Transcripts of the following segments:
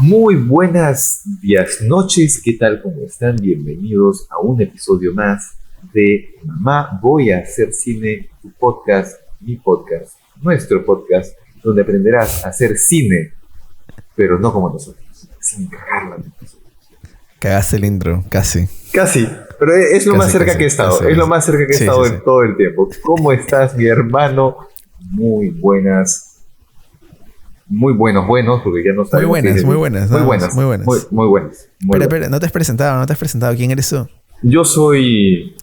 Muy buenas días, noches, ¿qué tal? ¿Cómo están? Bienvenidos a un episodio más de Mamá, voy a hacer cine, tu podcast, mi podcast, nuestro podcast, donde aprenderás a hacer cine, pero no como nosotros, sin cagarla. Cagaste el intro, casi. Casi, pero es lo más cerca que he estado, es lo más cerca que he estado en todo el tiempo. ¿Cómo estás, mi hermano? Muy buenas. Muy buenos, porque ya no sabemos. Muy buenas. Espera, no te has presentado. ¿Quién eres tú? Yo soy...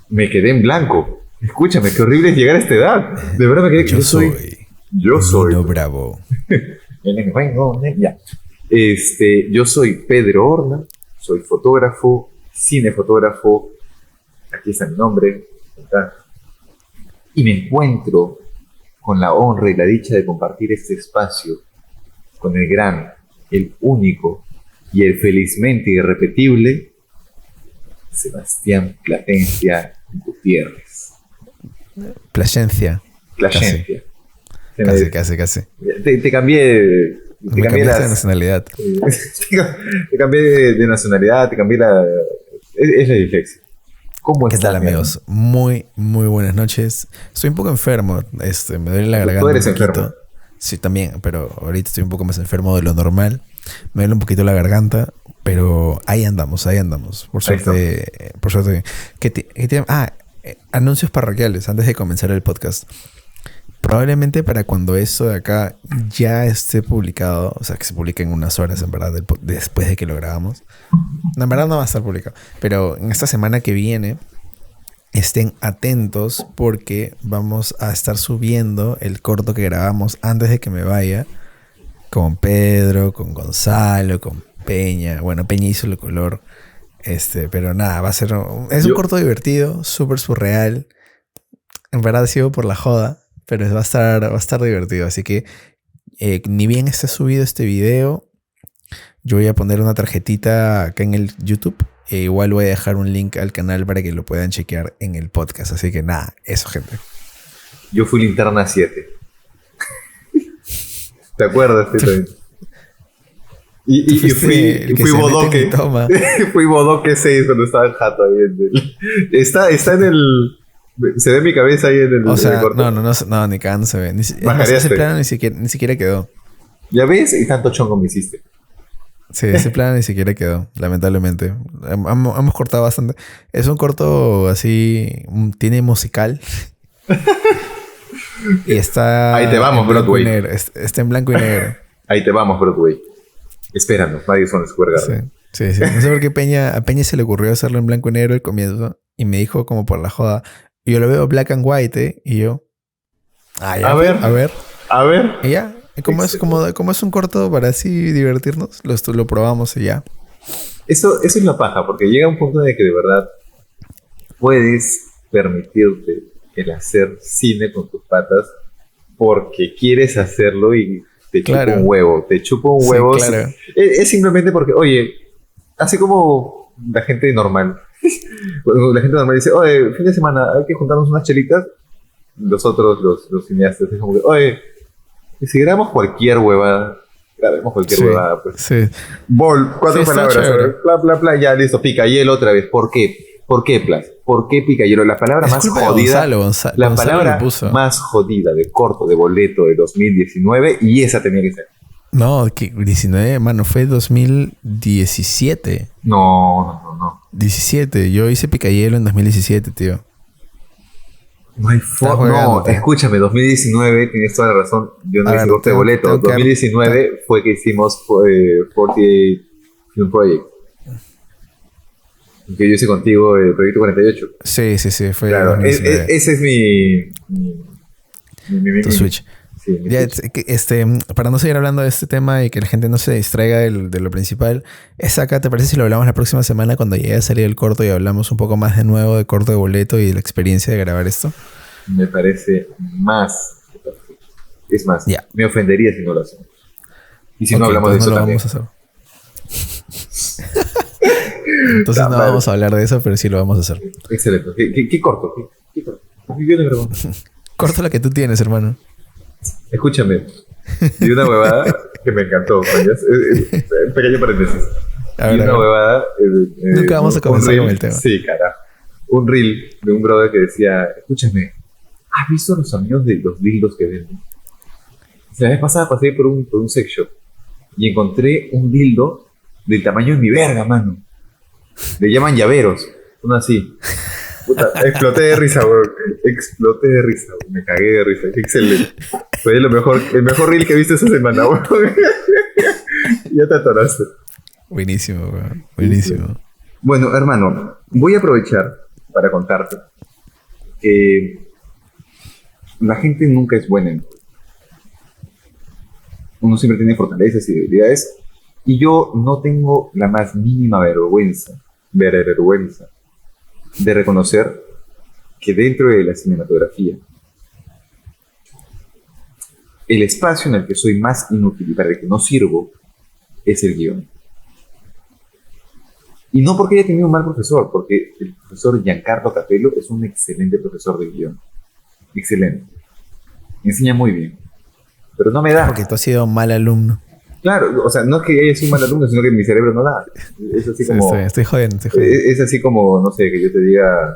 Me quedé en blanco. Escúchame, qué horrible es llegar a esta edad. De verdad me quedé... Yo soy... Nino Bravo. Ya. Yo soy Pedro Horna, soy fotógrafo, cinefotógrafo. Aquí está mi nombre. ¿Verdad? Y me encuentro con la honra y la dicha de compartir este espacio con el gran, el único y el felizmente irrepetible Sebastián Plasencia Gutiérrez. Plasencia. Casi. Te cambié. Me cambiaste de nacionalidad. Te cambié de nacionalidad, te cambié la... Es la dislexia. ¿Cómo estás? ¿Qué tal, amigos? Muy buenas noches. Estoy un poco enfermo. Me duele la garganta. ¿Tú eres enfermo? Sí, también, pero ahorita estoy un poco más enfermo de lo normal. Me duele un poquito la garganta, pero ahí andamos. Por suerte. Anuncios parroquiales antes de comenzar el podcast. Probablemente para cuando esto de acá ya esté publicado, o sea, que se publique en unas horas, en verdad, después de que lo grabamos. No, en verdad no va a estar publicado. Pero en esta semana que viene, estén atentos porque vamos a estar subiendo el corto que grabamos antes de que me vaya. Con Pedro, con Gonzalo, con Peña. Bueno, Peña hizo el color. Pero nada, va a ser... Es un corto divertido, súper surreal. En verdad ha sido por la joda. Pero va a estar divertido. Así que ni bien esté subido este video, yo voy a poner una tarjetita acá en el YouTube. E igual voy a dejar un link al canal para que lo puedan chequear en el podcast. Así que nada, eso, gente. Yo fui Linterna 7. ¿Te acuerdas? Y fui Bodoque. Fui Bodoque 6 cuando estaba en jato ahí. Está en el... Se ve mi cabeza ahí en el... O sea, no, ni cagando se ve. Ese plano ni siquiera quedó. ¿Ya ves? Y tanto chongo me hiciste. Sí, ese plano ni siquiera quedó, lamentablemente. Hemos cortado bastante. Es un corto así... Tiene musical. Y está... Ahí te vamos, Broadway. Está en blanco y negro. Ahí te vamos, Broadway. Espéranos, Madison Square Garden. Sí. No sé por qué a Peña se le ocurrió hacerlo en blanco y negro al comienzo. Y me dijo como por la joda... Yo lo veo black and white, y yo... A ver. Y ya, como es un corto para así divertirnos, lo probamos y ya. Eso es la paja, porque llega un punto de que de verdad puedes permitirte el hacer cine con tus patas porque quieres hacerlo y te chupa un huevo. Te chupa un huevo. Claro. Es simplemente porque, oye, así como la gente normal... Cuando la gente normal dice, oye, fin de semana hay que juntarnos unas chelitas, los cineastas es como que, oye, y si grabamos cualquier huevada, pues. Sí. Bol, 4 palabras, bla, ya listo, picayelo otra vez. ¿Por qué? ¿Por qué, Plas? ¿Por qué picayelo? La palabra más jodida. La palabra más jodida de corto de boleto de 2019, y esa tenía que ser. No, que 19, mano, fue 2017. No. 17, yo hice Picayelo en 2017, tío. No, escúchame, 2019, tienes toda la razón. Yo no hice corte de boleto. 2019 fue que hicimos 48 Film Project. Que yo hice contigo el Proyecto 48. Sí, fue. Claro, ese es mi tu Switch. Sí, ya, para no seguir hablando de este tema y que la gente no se distraiga de lo principal, ¿te parece si lo hablamos la próxima semana cuando llegue a salir el corto y hablamos un poco más de nuevo de corto de boleto y de la experiencia de grabar esto? Me parece más. Es más, me ofendería si no lo hacemos. Y si no hablamos de eso también. Vamos a hacer. Entonces no vamos a hablar de eso, pero sí lo vamos a hacer. Excelente. ¿Qué corto? ¿Qué corto? Corto la que tú tienes, hermano. Escúchame, de una huevada que me encantó. Pequeño paréntesis. A Y ver, una huevada. nunca vamos a comenzar con el tema. Sí, carajo. Un reel de un brother que decía: escúchame, ¿has visto los amigos de los dildos que venden? La vez pasada pasé por un sex shop y encontré un dildo del tamaño de mi verga, mano. Le llaman llaveros, uno así. Puta, exploté de risa, bro. Exploté de risa, bro. Me cagué de risa. Excelente. Fue el mejor reel que viste esa semana, bro. Ya te atoraste. Buenísimo, weón. Buenísimo. Bueno, hermano, voy a aprovechar para contarte que la gente nunca es buena en todo. Uno siempre tiene fortalezas y debilidades, y yo no tengo la más mínima vergüenza de reconocer que dentro de la cinematografía, el espacio en el que soy más inútil y para el que no sirvo es el guión. Y no porque haya tenido un mal profesor, porque el profesor Giancarlo Capello es un excelente profesor de guión. Excelente. Me enseña muy bien. Pero no me da. Porque tú has sido mal alumno. Claro, o sea, no es que haya sido un mal alumno, sino que mi cerebro no da. Es así como... Estoy jodiendo. Es así como, no sé, que yo te diga,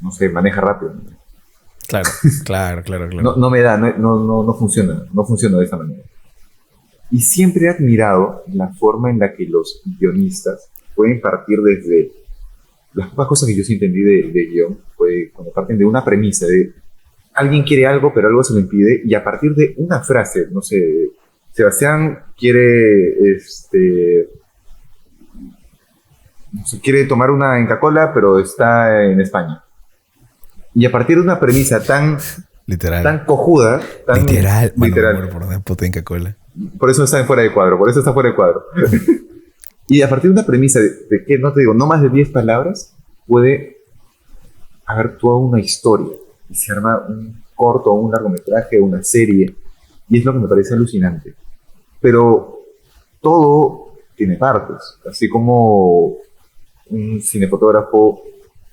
no sé, maneja rápido. Claro. No me da, no funciona de esa manera. Y siempre he admirado la forma en la que los guionistas pueden partir desde... Las pocas cosas que yo sí entendí de guión fue cuando parten de una premisa de alguien quiere algo, pero algo se lo impide, y a partir de una frase, no sé, Sebastián quiere, no sé, quiere tomar una Inca-Cola, pero está en España. Y a partir de una premisa tan cojuda, tan literal. literal. Por una puta Inca-Cola. Por eso está fuera de cuadro, Y a partir de una premisa de que, no te digo, no más de 10 palabras, puede haber toda una historia. Y se arma un corto, un largometraje, una serie. Y es lo que me parece alucinante. Pero todo tiene partes. Así como un cinefotógrafo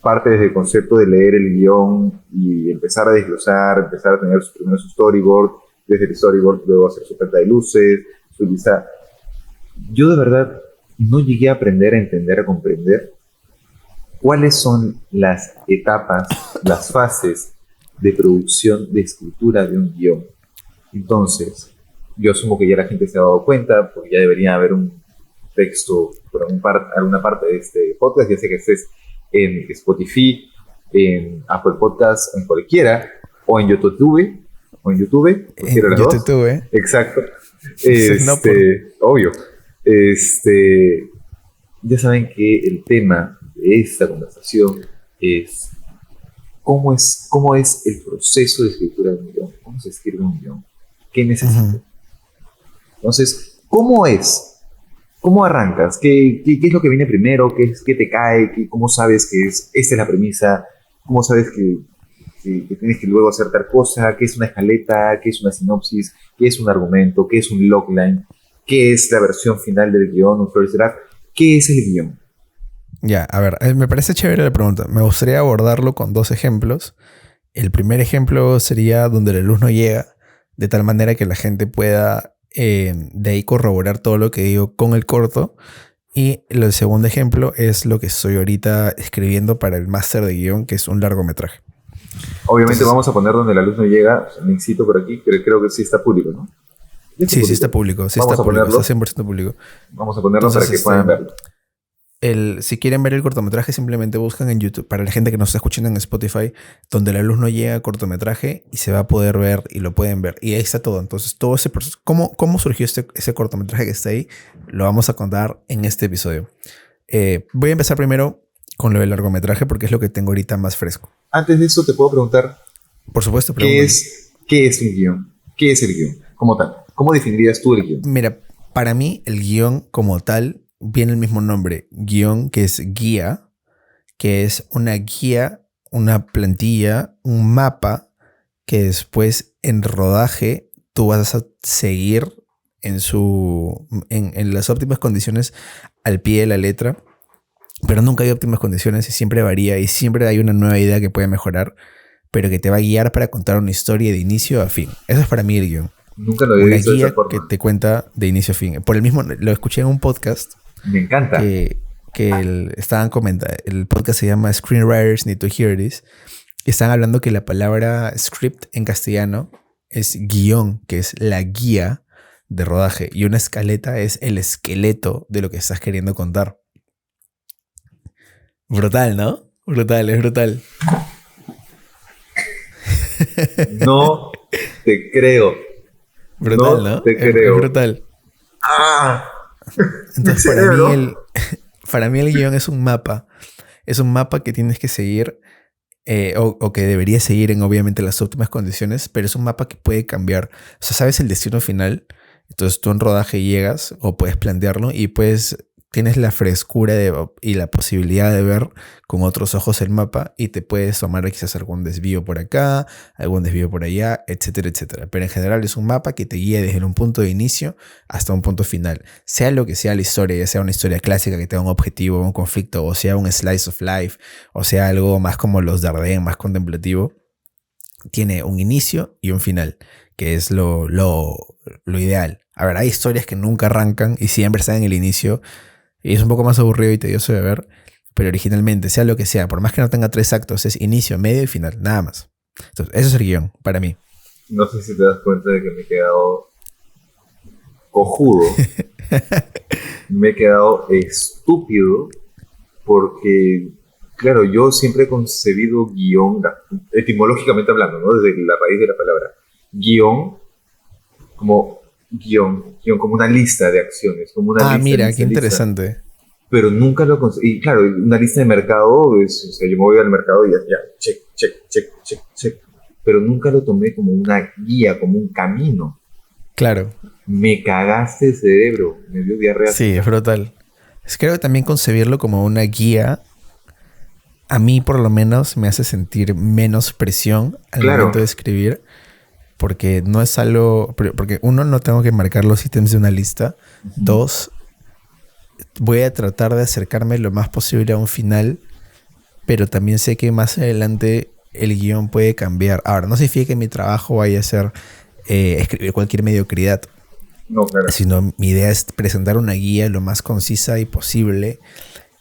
parte desde el concepto de leer el guión y empezar a desglosar, empezar a tener primero su storyboard, desde el storyboard luego hacer su planta de luces, su lista. Yo de verdad no llegué a aprender, a entender, a comprender cuáles son las etapas, las fases de producción, de escritura de un guión. Entonces, yo asumo que ya la gente se ha dado cuenta, porque ya debería haber un texto por alguna parte de este podcast, ya sé que estés en Spotify, en Apple Podcasts, en cualquiera, o en YouTube, cualquiera de las dos. Exacto. Obvio. Ya saben que el tema de esta conversación es cómo es el proceso de escritura de un guión, cómo se escribe un guión, qué necesita. Entonces, ¿cómo es? ¿Cómo arrancas? ¿Qué es lo que viene primero? ¿Qué te cae? ¿Cómo sabes que esta es la premisa? ¿Cómo sabes que tienes que luego hacer tal cosa? ¿Qué es una escaleta? ¿Qué es una sinopsis? ¿Qué es un argumento? ¿Qué es un logline? ¿Qué es la versión final del guión? ¿Un first draft? ¿Qué es el guión? Ya, a ver, me parece chévere la pregunta. Me gustaría abordarlo con 2 ejemplos. El primer ejemplo sería donde la luz no llega, de tal manera que la gente pueda de ahí corroborar todo lo que digo con el corto. Y el segundo ejemplo es lo que estoy ahorita escribiendo para el máster de guión, que es un largometraje. Obviamente entonces, vamos a poner donde la luz no llega, me incito por aquí, pero creo que sí está público, ¿no? Sí está público, está 100% público. Vamos a ponerlo entonces, para que puedan verlo. Si quieren ver el cortometraje, simplemente buscan en YouTube. Para la gente que nos está escuchando en Spotify, donde la luz no llega, cortometraje, y se va a poder ver y lo pueden ver. Y ahí está todo. Entonces, todo ese proceso, ¿cómo surgió ese cortometraje que está ahí? Lo vamos a contar en este episodio. Voy a empezar primero con lo del largometraje porque es lo que tengo ahorita más fresco. Antes de eso, te puedo preguntar. Por supuesto, ¿Qué es un guión? ¿Qué es el guión? Como tal. ¿Cómo definirías tú el guión? Mira, para mí, el guión como tal viene el mismo nombre, guión, que es guía, que es una guía, una plantilla, un mapa que después en rodaje tú vas a seguir en las óptimas condiciones al pie de la letra, pero nunca hay óptimas condiciones y siempre varía y siempre hay una nueva idea que puede mejorar, pero que te va a guiar para contar una historia de inicio a fin. Eso es para mí el guión. Nunca lo había Una visto de esa guía que forma. te cuenta de inicio a fin. Por el mismo, lo escuché en un podcast Me encanta. estaban comentando, el podcast se llama Screenwriters Need to Hear This, y están hablando que la palabra script en castellano es guión, que es la guía de rodaje, y una escaleta es el esqueleto de lo que estás queriendo contar. Brutal, ¿no? Brutal, es brutal. No te creo. Brutal, No ¿no? te Es creo. brutal. ¡Ah! Mi Entonces, cerebro. para mí el guión es un mapa. Es un mapa que tienes que seguir, o que deberías seguir en obviamente las óptimas condiciones, pero es un mapa que puede cambiar. O sea, sabes el destino final. Entonces tú en rodaje llegas o puedes plantearlo y pues tienes la frescura y la posibilidad de ver con otros ojos el mapa y te puedes tomar quizás algún desvío por acá, algún desvío por allá, etcétera, etcétera. Pero en general es un mapa que te guía desde un punto de inicio hasta un punto final. Sea lo que sea la historia, ya sea una historia clásica que tenga un objetivo, un conflicto, o sea un slice of life, o sea algo más como los Dardenne, más contemplativo, tiene un inicio y un final, que es lo ideal. A ver, hay historias que nunca arrancan y siempre están en el inicio y es un poco más aburrido y tedioso de ver, pero originalmente, sea lo que sea, por más que no tenga 3 actos, es inicio, medio y final, nada más. Entonces, eso es el guión, para mí. No sé si te das cuenta de que me he quedado cojudo. Me he quedado estúpido porque, claro, yo siempre he concebido guión, etimológicamente hablando, ¿no? Desde la raíz de la palabra. Guión como guión como una lista de acciones, como una Ah, lista, mira, qué lista, lista. interesante. Pero nunca lo conseguí. Y claro, una lista de mercado, o sea, yo me voy al mercado y ya, check, check, check, check, check. Pero nunca lo tomé como una guía, como un camino. Claro, Me cagaste el cerebro, me dio diarrea. sí, es brutal. Creo que también concebirlo como una guía, a mí por lo menos me hace sentir menos presión al Claro, momento de escribir, porque no es algo, porque uno, no tengo que marcar los ítems de una lista. Dos, voy a tratar de acercarme lo más posible a un final, pero también sé que más adelante el guión puede cambiar. Ahora, no significa que mi trabajo vaya a ser escribir cualquier mediocridad, no, claro. sino mi idea es presentar una guía lo más concisa y posible,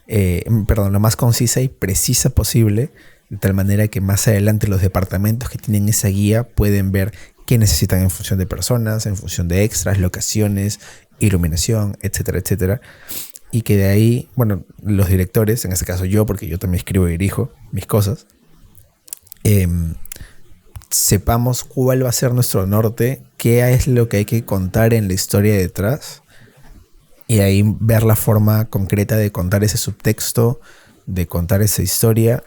lo más concisa y precisa posible, de tal manera que más adelante los departamentos que tienen esa guía pueden ver qué necesitan en función de personas, en función de extras, locaciones, iluminación, etcétera, etcétera. Y que de ahí, bueno, los directores, en este caso yo, porque yo también escribo y dirijo mis cosas, sepamos cuál va a ser nuestro norte, qué es lo que hay que contar en la historia detrás, y ahí ver la forma concreta de contar ese subtexto, de contar esa historia,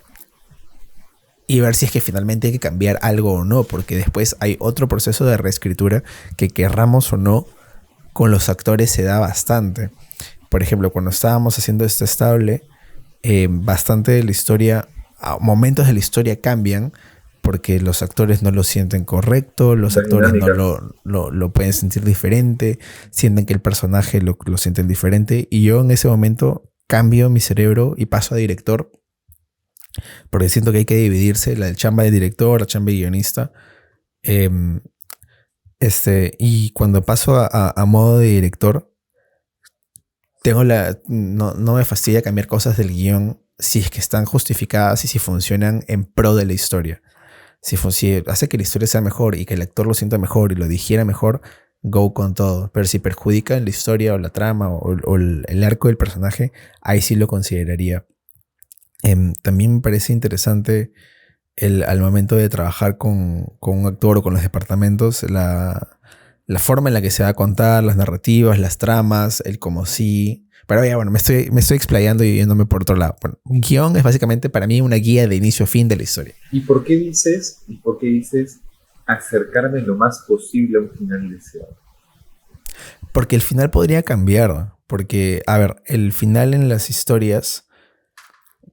y ver si es que finalmente hay que cambiar algo o no, porque después hay otro proceso de reescritura que, querramos o no, con los actores se da bastante. Por ejemplo, cuando estábamos haciendo este estable, bastante de la historia, momentos de la historia cambian porque los actores no lo sienten correcto, los La actores no dinámica. lo pueden sentir diferente, sienten que el personaje lo sienten diferente, y yo en ese momento cambio mi cerebro y paso a director, porque siento que hay que dividirse la chamba de director, la chamba de guionista. Em, y cuando paso a modo de director, no me fastidia cambiar cosas del guión si es que están justificadas y si funcionan en pro de la historia. Si hace que la historia sea mejor y que el actor lo sienta mejor y lo digiera mejor, go con todo. Pero si perjudica la historia o la trama o el arco del personaje, ahí sí lo consideraría. También me parece interesante al momento de trabajar con un actor o con los departamentos, la forma en la que se va a contar, las narrativas, las tramas, el cómo sí. Pero ya, bueno, me estoy explayando y yéndome por otro lado. Bueno, un guión es básicamente para mí una guía de inicio a fin de la historia. ¿Y por qué dices acercarme lo más posible a un final deseado? Porque el final podría cambiar. Porque, a ver, el final en las historias,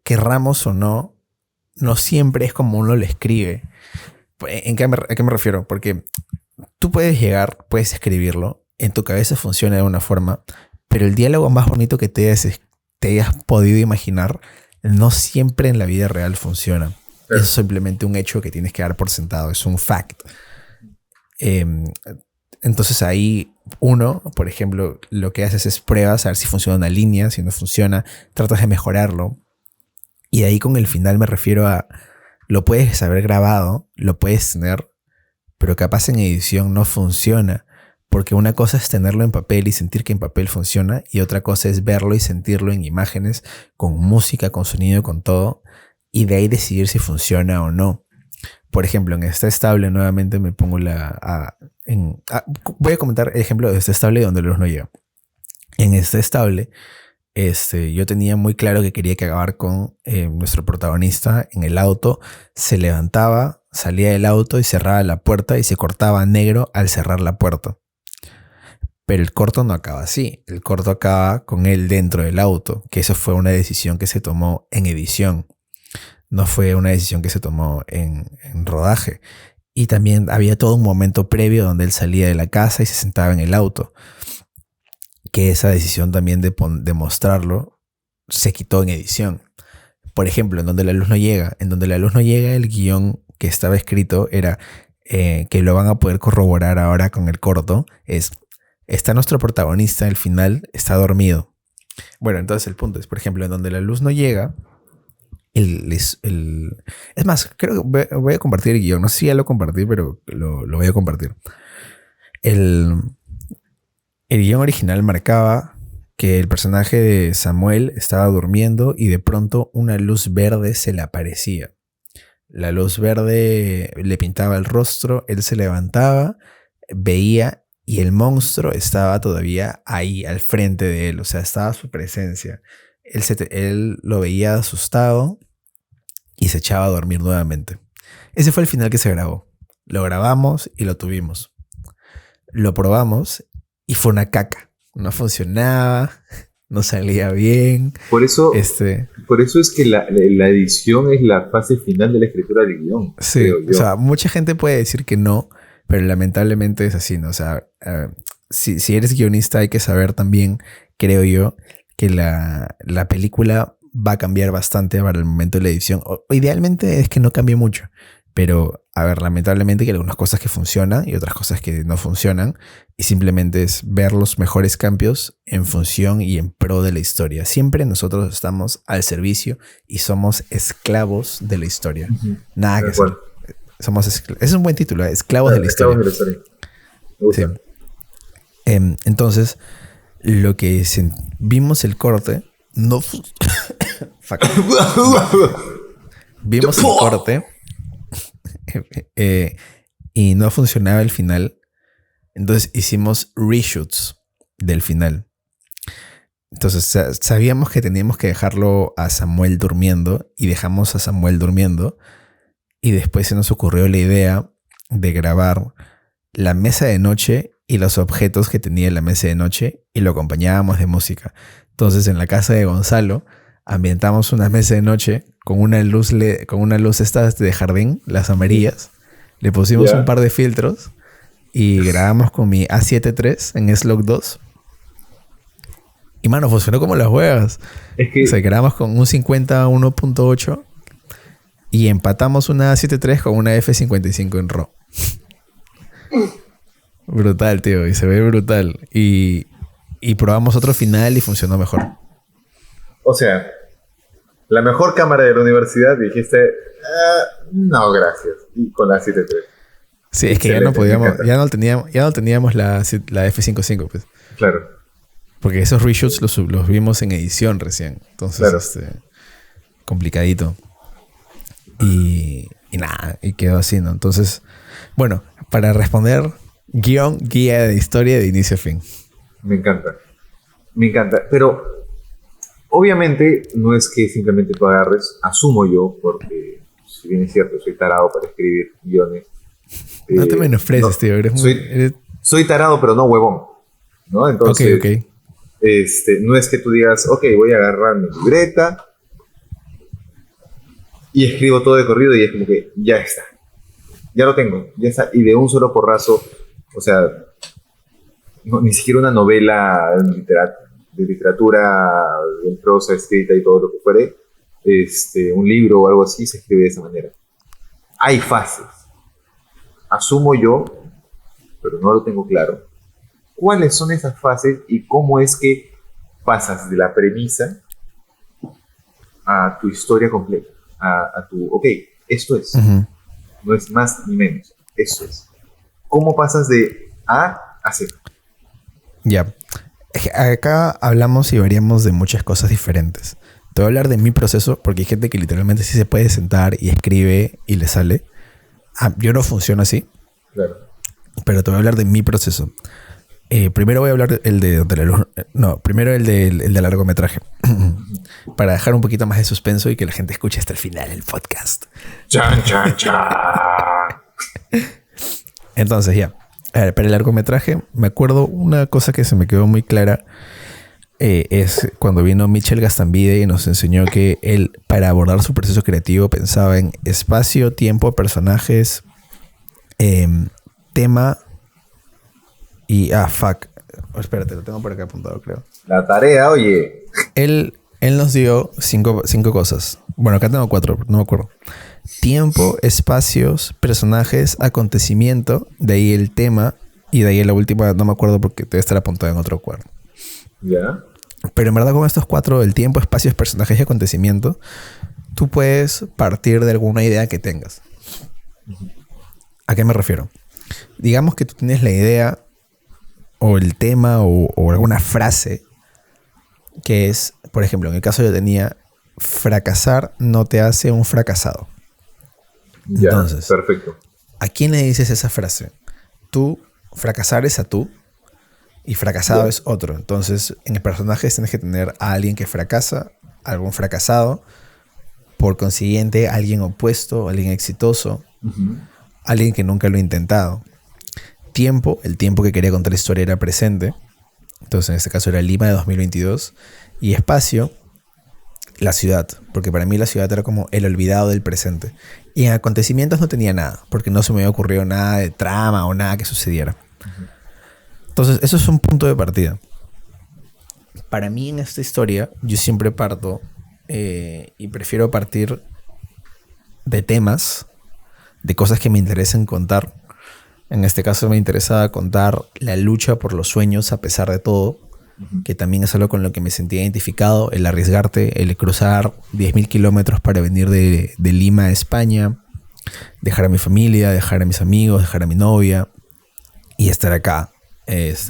querramos o no, no siempre es como uno lo escribe. ¿A qué me refiero? Porque tú puedes llegar, puedes escribirlo, en tu cabeza funciona de una forma, pero el diálogo más bonito que te hayas podido imaginar no siempre en la vida real funciona. Claro. Eso es simplemente un hecho que tienes que dar por sentado, es un fact. Entonces ahí uno, por ejemplo, lo que haces es pruebas a ver si funciona una línea, si no funciona, tratas de mejorarlo. Y ahí con el final me refiero a, lo puedes haber grabado, lo puedes tener, pero capaz en edición no funciona. Porque una cosa es tenerlo en papel y sentir que en papel funciona, y otra cosa es verlo y sentirlo en imágenes, con música, con sonido, con todo, y de ahí decidir si funciona o no. Por ejemplo, en Está Estable nuevamente me pongo voy a comentar el ejemplo de Está Estable donde la luz no llega. En Está Estable, yo tenía muy claro que quería que acabar con nuestro protagonista en el auto. Se levantaba, salía del auto y cerraba la puerta y se cortaba a negro al cerrar la puerta. Pero el corto no acaba así. El corto acaba con él dentro del auto, que eso fue una decisión que se tomó en edición. No fue una decisión que se tomó en rodaje. Y también había todo un momento previo donde él salía de la casa y se sentaba en el auto. Que esa decisión también de mostrarlo se quitó en edición. Por ejemplo, en Donde la luz no llega. En Donde la luz no llega, el guión que estaba escrito era, que lo van a poder corroborar ahora con el corto, está nuestro protagonista, al final está dormido. Bueno, entonces el punto es, por ejemplo, en Donde la luz no llega, es más, creo que voy a compartir el guión. No sé si ya lo compartí, pero lo voy a compartir. El guión original marcaba que el personaje de Samuel estaba durmiendo y de pronto una luz verde se le aparecía. La luz verde le pintaba el rostro, él se levantaba, veía y el monstruo estaba todavía ahí al frente de él, o sea, estaba su presencia. Él lo veía asustado y se echaba a dormir nuevamente. Ese fue el final que se grabó. Lo grabamos y lo tuvimos. Lo probamos y fue una caca. No funcionaba, no salía bien. Por eso es que la edición es la fase final de la escritura del guión. Sí, o sea, mucha gente puede decir que no, pero lamentablemente es así, ¿no? O sea, si eres guionista hay que saber también, creo yo, que la película va a cambiar bastante para el momento de la edición. O idealmente es que no cambie mucho, pero, a ver, lamentablemente hay algunas cosas que funcionan y otras cosas que no funcionan, y simplemente es ver los mejores cambios en función y en pro de la historia. Siempre nosotros estamos al servicio y somos esclavos de la historia. Nada que hacer. Es un buen título, esclavos de la historia. Esclavos de la historia. Me gusta. Sí. Entonces, lo que vimos el corte, vimos el corte y no funcionaba el final. Entonces hicimos reshoots del final. Entonces sabíamos que teníamos que dejarlo a Samuel durmiendo y dejamos a Samuel durmiendo. Y después se nos ocurrió la idea de grabar la mesa de noche y los objetos que tenía la mesa de noche y lo acompañábamos de música. Entonces en la casa de Gonzalo ambientamos una mesa de noche con una luz estas de jardín, las amarillas. Le pusimos un par de filtros y grabamos con mi A7 III en S-Log 2. Y mano, funcionó como las huevas. O sea, grabamos con un 50 1.8 y empatamos una A7 III con una F55 en RAW. Brutal, tío, y se ve brutal. Y probamos otro final y funcionó mejor. O sea, la mejor cámara de la universidad, dijiste, no, gracias. Y con la 7.3. Sí, es que ya no podíamos, ya no teníamos la F55, pues. Claro. Porque esos reshoots los vimos en edición recién. Entonces, claro. Complicadito. Y nada, y quedó así, ¿no? Entonces, bueno, para responder, guía de historia de inicio a fin. Me encanta. Pero obviamente no es que simplemente tú agarres, asumo yo, porque si bien es cierto, soy tarado para escribir guiones. No te menosprecies, tío. Soy tarado, pero no huevón, ¿no? Entonces, okay. No es que tú digas, ok, voy a agarrar mi libreta y escribo todo de corrido y es como que ya está. Ya lo tengo, ya está. Y de un solo porrazo, o sea, no, ni siquiera una novela de literatura en prosa escrita y todo lo que fuere, un libro o algo así se escribe de esa manera. Hay fases. Asumo yo pero no lo tengo claro. ¿Cuáles son esas fases y cómo es que pasas de la premisa a tu historia completa? A tu, ok, esto es. Ujú. No es más ni menos. Esto es. ¿Cómo pasas de A a Z? Ya. Acá hablamos y variamos de muchas cosas diferentes. Te voy a hablar de mi proceso porque hay gente que literalmente sí se puede sentar y escribe y le sale. Yo no funciono así, Claro. pero te voy a hablar de mi proceso. Primero voy a hablar primero el de largometraje. Para dejar un poquito más de suspenso y que la gente escuche hasta el final el podcast. Chan, chan, chan. Entonces ya. A ver, para el largometraje me acuerdo una cosa que se me quedó muy clara. Es cuando vino Michel Gastambide y nos enseñó que él, para abordar su proceso creativo, pensaba en espacio, tiempo, personajes, tema y... Espérate, lo tengo por acá apuntado, creo. La tarea, oye. Él nos dio cinco cosas. Bueno, acá tengo 4, no me acuerdo. Tiempo, espacios, personajes, acontecimiento, de ahí el tema, y de ahí la última, no me acuerdo porque debe estar apuntado en otro cuadro. Ya. Pero en verdad con estos 4, el tiempo, espacios, personajes y acontecimiento, tú puedes partir de alguna idea que tengas. ¿A qué me refiero? Digamos que tú tienes la idea o el tema o alguna frase que es, por ejemplo, en el caso yo tenía, fracasar no te hace un fracasado. Ya, Entonces, perfecto. ¿a quién le dices esa frase? Tú, fracasar es a tú y fracasado es otro. Entonces, en el personaje tienes que tener a alguien que fracasa, algún fracasado, por consiguiente, alguien opuesto, alguien exitoso, alguien que nunca lo ha intentado. Tiempo, el tiempo que quería contar la historia era presente. Entonces, en este caso era Lima de 2022. Y espacio, la ciudad, porque para mí la ciudad era como el olvidado del presente. Y en acontecimientos no tenía nada, porque no se me había ocurrido nada de trama o nada que sucediera. Entonces, eso es un punto de partida. Para mí en esta historia, yo siempre parto y prefiero partir de temas, de cosas que me interesen contar. En este caso me interesaba contar la lucha por los sueños a pesar de todo, que también es algo con lo que me sentía identificado, el arriesgarte, el cruzar 10.000 kilómetros para venir de Lima a España, dejar a mi familia, dejar a mis amigos, dejar a mi novia y estar acá,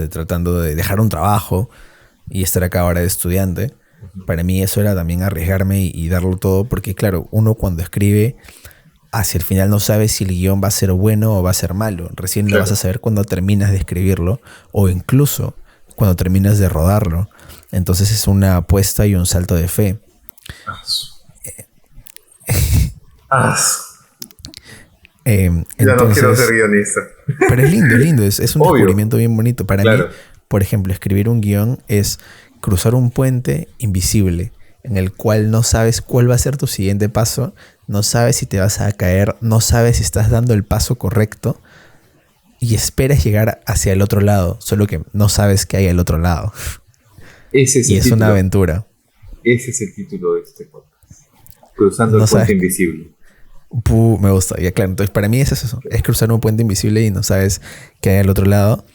tratando de dejar un trabajo y estar acá ahora de estudiante. Para mí eso era también arriesgarme y darlo todo, porque claro, uno cuando escribe hacia el final no sabe si el guión va a ser bueno o va a ser malo. Recién lo vas a saber cuando terminas de escribirlo o incluso cuando terminas de rodarlo. Entonces es una apuesta y un salto de fe. Ya no quiero ser guionista. Pero es lindo, es un Obvio. descubrimiento bien bonito. Para mí, por ejemplo, escribir un guión es cruzar un puente invisible en el cual no sabes cuál va a ser tu siguiente paso, no sabes si te vas a caer, no sabes si estás dando el paso correcto y esperas llegar hacia el otro lado, solo que no sabes qué hay al otro lado. Ese es y el es título. Una aventura. Ese es el título de este podcast. Cruzando el puente invisible. Me gusta, ya claro. Entonces para mí es eso, es cruzar un puente invisible y no sabes qué hay al otro lado.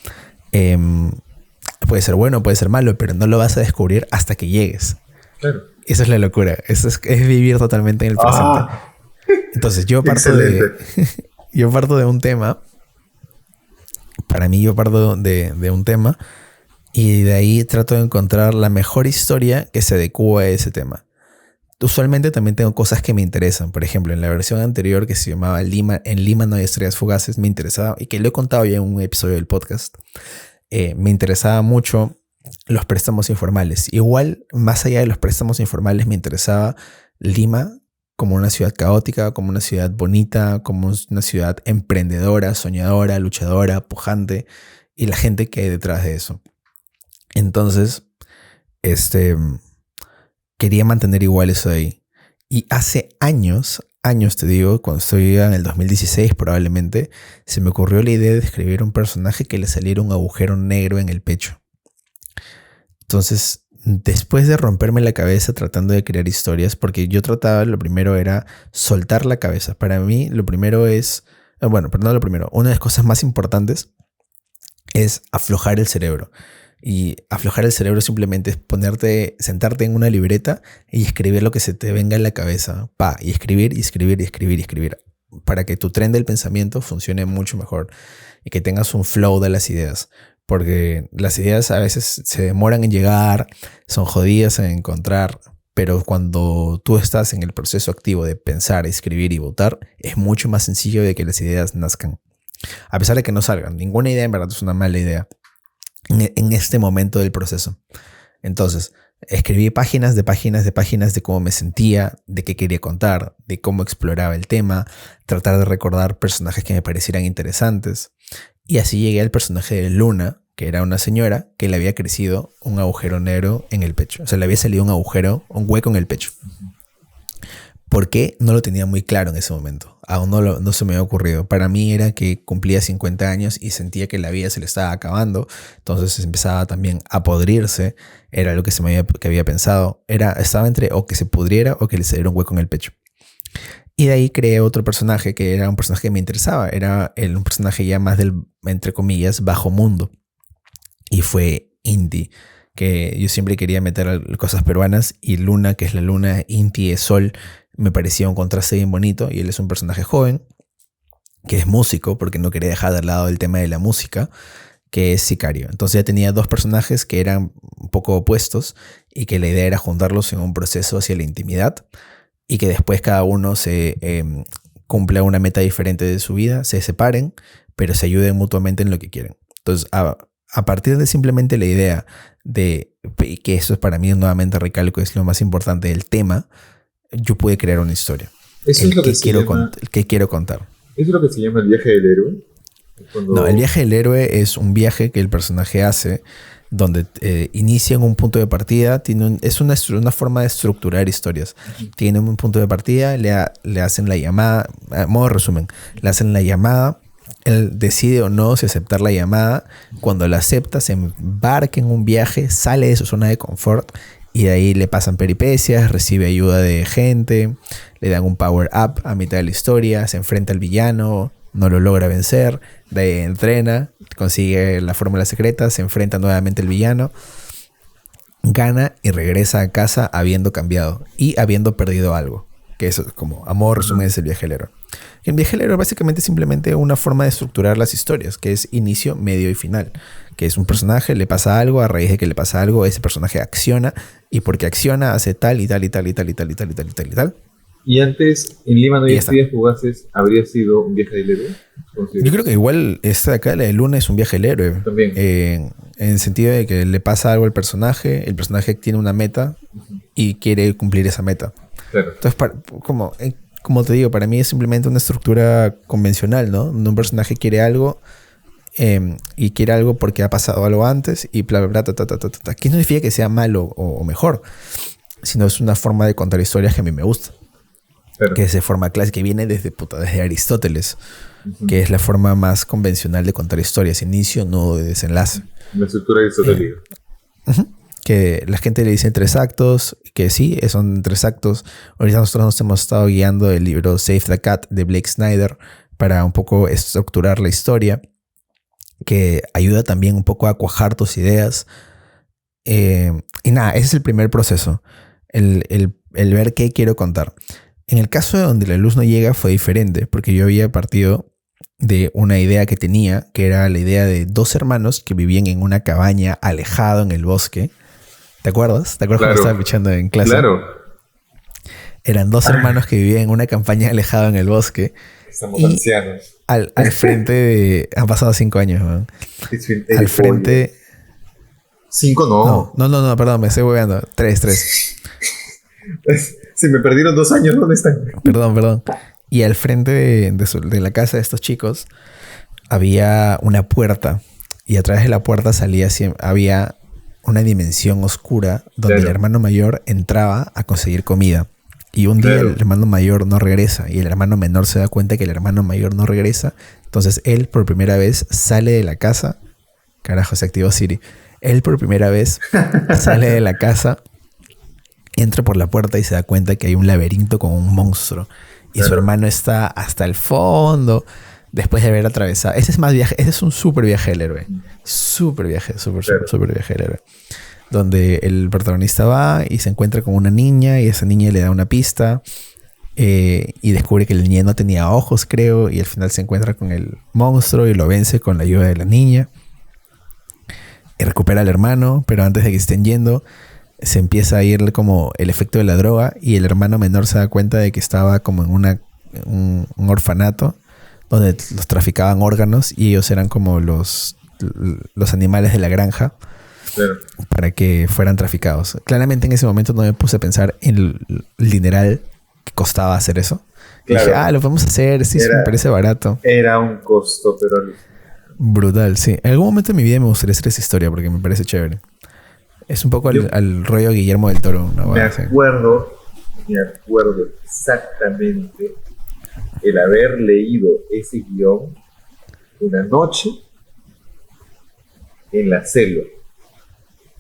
Puede ser bueno, puede ser malo, pero no lo vas a descubrir hasta que llegues. Claro. Esa es la locura. Es vivir totalmente en el presente. Entonces yo parto de un tema. Para mí yo parto de un tema y de ahí trato de encontrar la mejor historia que se adecue a ese tema. Usualmente también tengo cosas que me interesan. Por ejemplo, en la versión anterior que se llamaba En Lima no hay estrellas fugaces, me interesaba, y que lo he contado ya en un episodio del podcast, me interesaba mucho los préstamos informales. Igual, más allá de los préstamos informales, me interesaba Lima como una ciudad caótica, como una ciudad bonita, como una ciudad emprendedora, soñadora, luchadora, pujante, y la gente que hay detrás de eso. Entonces, quería mantener igual eso de ahí. Y hace años te digo, cuando estoy en el 2016 probablemente, se me ocurrió la idea de escribir un personaje que le saliera un agujero negro en el pecho. Entonces, después de romperme la cabeza tratando de crear historias, porque yo trataba, lo primero era soltar la cabeza. Para mí, lo primero es, una de las cosas más importantes es aflojar el cerebro. Y aflojar el cerebro simplemente es sentarte en una libreta y escribir lo que se te venga en la cabeza. Y escribir, y escribir, y escribir, y escribir. Para que tu tren del pensamiento funcione mucho mejor y que tengas un flow de las ideas. Porque las ideas a veces se demoran en llegar, son jodidas en encontrar, pero cuando tú estás en el proceso activo de pensar, escribir y votar, es mucho más sencillo de que las ideas nazcan. A pesar de que no salgan, ninguna idea en verdad es una mala idea en este momento del proceso. Entonces, escribí páginas de páginas de páginas de cómo me sentía, de qué quería contar, de cómo exploraba el tema, tratar de recordar personajes que me parecieran interesantes. Y así llegué al personaje de Luna, que era una señora que le había crecido un agujero negro en el pecho. O sea, le había salido un hueco en el pecho. ¿Por qué? No lo tenía muy claro en ese momento. Aún no se me había ocurrido. Para mí era que cumplía 50 años y sentía que la vida se le estaba acabando. Entonces empezaba también a podrirse. Era lo que que había pensado. Estaba entre o que se pudriera o que le saliera un hueco en el pecho. Y de ahí creé otro personaje que era un personaje que me interesaba. Era un personaje ya más del, entre comillas, bajo mundo. Y fue Inti, que yo siempre quería meter cosas peruanas. Y Luna, que es la luna, Inti es sol. Me parecía un contraste bien bonito. Y él es un personaje joven, que es músico, porque no quería dejar de lado el tema de la música, que es sicario. Entonces ya tenía dos personajes que eran un poco opuestos y que la idea era juntarlos en un proceso hacia la intimidad. Y que después cada uno se cumpla una meta diferente de su vida, se separen, pero se ayuden mutuamente en lo que quieren. Entonces, a partir de simplemente la idea de que eso es para mí, nuevamente recalco, es lo más importante del tema, yo pude crear una historia. Eso es lo que quiero contar. ¿Eso es lo que se llama el viaje del héroe? No, el viaje del héroe es un viaje que el personaje hace donde inicia en un punto de partida. Es una forma de estructurar historias. Tiene un punto de partida, le hacen la llamada, a modo resumen, le hacen la llamada, él decide o no si aceptar la llamada. Cuando la acepta, se embarca en un viaje, sale de su zona de confort y de ahí le pasan peripecias, recibe ayuda de gente, le dan un power up a mitad de la historia, se enfrenta al villano, no lo logra vencer, de ahí entrena, consigue la fórmula secreta, se enfrenta nuevamente al villano, gana y regresa a casa habiendo cambiado y habiendo perdido algo. Que eso es como, a modo resumen, es el viaje del héroe. El viaje del héroe básicamente es simplemente una forma de estructurar las historias, que es inicio, medio y final. Que es un personaje, le pasa algo, a raíz de que le pasa algo, ese personaje acciona, y porque acciona hace tal y tal y tal y tal y tal y tal y tal y tal y tal. Y antes, en Lima no hay estrellas fugaces, ¿habría sido un viaje del héroe? Yo creo que igual esta de acá, la de Luna, es un viaje del héroe. También. En el sentido de que le pasa algo al personaje, el personaje tiene una meta y quiere cumplir esa meta. Claro. Entonces, como te digo, para mí es simplemente una estructura convencional, ¿no? Un personaje quiere algo y quiere algo porque ha pasado algo antes y bla, bla, bla, ta, ta, ta, ta, ta. Que no significa que sea malo o mejor, sino es una forma de contar historias que a mí me gusta. Claro. Que es de forma clásica, que viene desde Aristóteles, que es la forma más convencional de contar historias, inicio, nudo y desenlace. La estructura aristotélica. Que la gente le dice 3 actos, que sí, son 3 actos. Ahorita nosotros nos hemos estado guiando del libro Save the Cat de Blake Snyder para un poco estructurar la historia, que ayuda también un poco a cuajar tus ideas. Y nada, ese es el primer proceso, el ver qué quiero contar. En el caso de Donde la luz no llega fue diferente, porque yo había partido de una idea que tenía, que era la idea de 2 hermanos que vivían en una cabaña alejado en el bosque. ¿Te acuerdas? ¿Te acuerdas cuando estaba pichando en clase? Claro. Eran 2 hermanos que vivían en una cabaña alejado en el bosque. Estamos ancianos. Al frente de... Han pasado 5 años, ¿no? Al frente... 5 no. No, perdón, me estoy hueveando. 3. Se me perdieron 2 años, ¿dónde están? Perdón. Y al frente de la casa de estos chicos había una puerta. Y a través de la puerta había una dimensión oscura donde el hermano mayor entraba a conseguir comida. Y un día el hermano mayor no regresa. Y el hermano menor se da cuenta que el hermano mayor no regresa. Entonces él por primera vez sale de la casa. Carajo, se activó Siri. Él por primera vez sale de la casa, entra por la puerta y se da cuenta que hay un laberinto con un monstruo. Y su hermano está hasta el fondo después de haber atravesado. Ese es más viaje, ese es un súper viaje del héroe. Súper viaje, súper viaje del héroe. Donde el protagonista va y se encuentra con una niña y esa niña le da una pista y descubre que el niño no tenía ojos, creo, y al final se encuentra con el monstruo y lo vence con la ayuda de la niña. Y recupera al hermano, pero antes de que estén yendo, se empieza a ir como el efecto de la droga y el hermano menor se da cuenta de que estaba como en un orfanato donde los traficaban órganos y ellos eran como los animales de la granja. Claro. Para que fueran traficados. Claramente en ese momento no me puse a pensar en el dineral que costaba hacer eso. Claro. Dije, lo podemos hacer, sí, me parece barato. Era un costo, pero... Brutal, sí. En algún momento de mi vida me gustaría hacer esa historia porque me parece chévere. Es un poco al rollo Guillermo del Toro. Me acuerdo exactamente el haber leído ese guión una noche en la selva.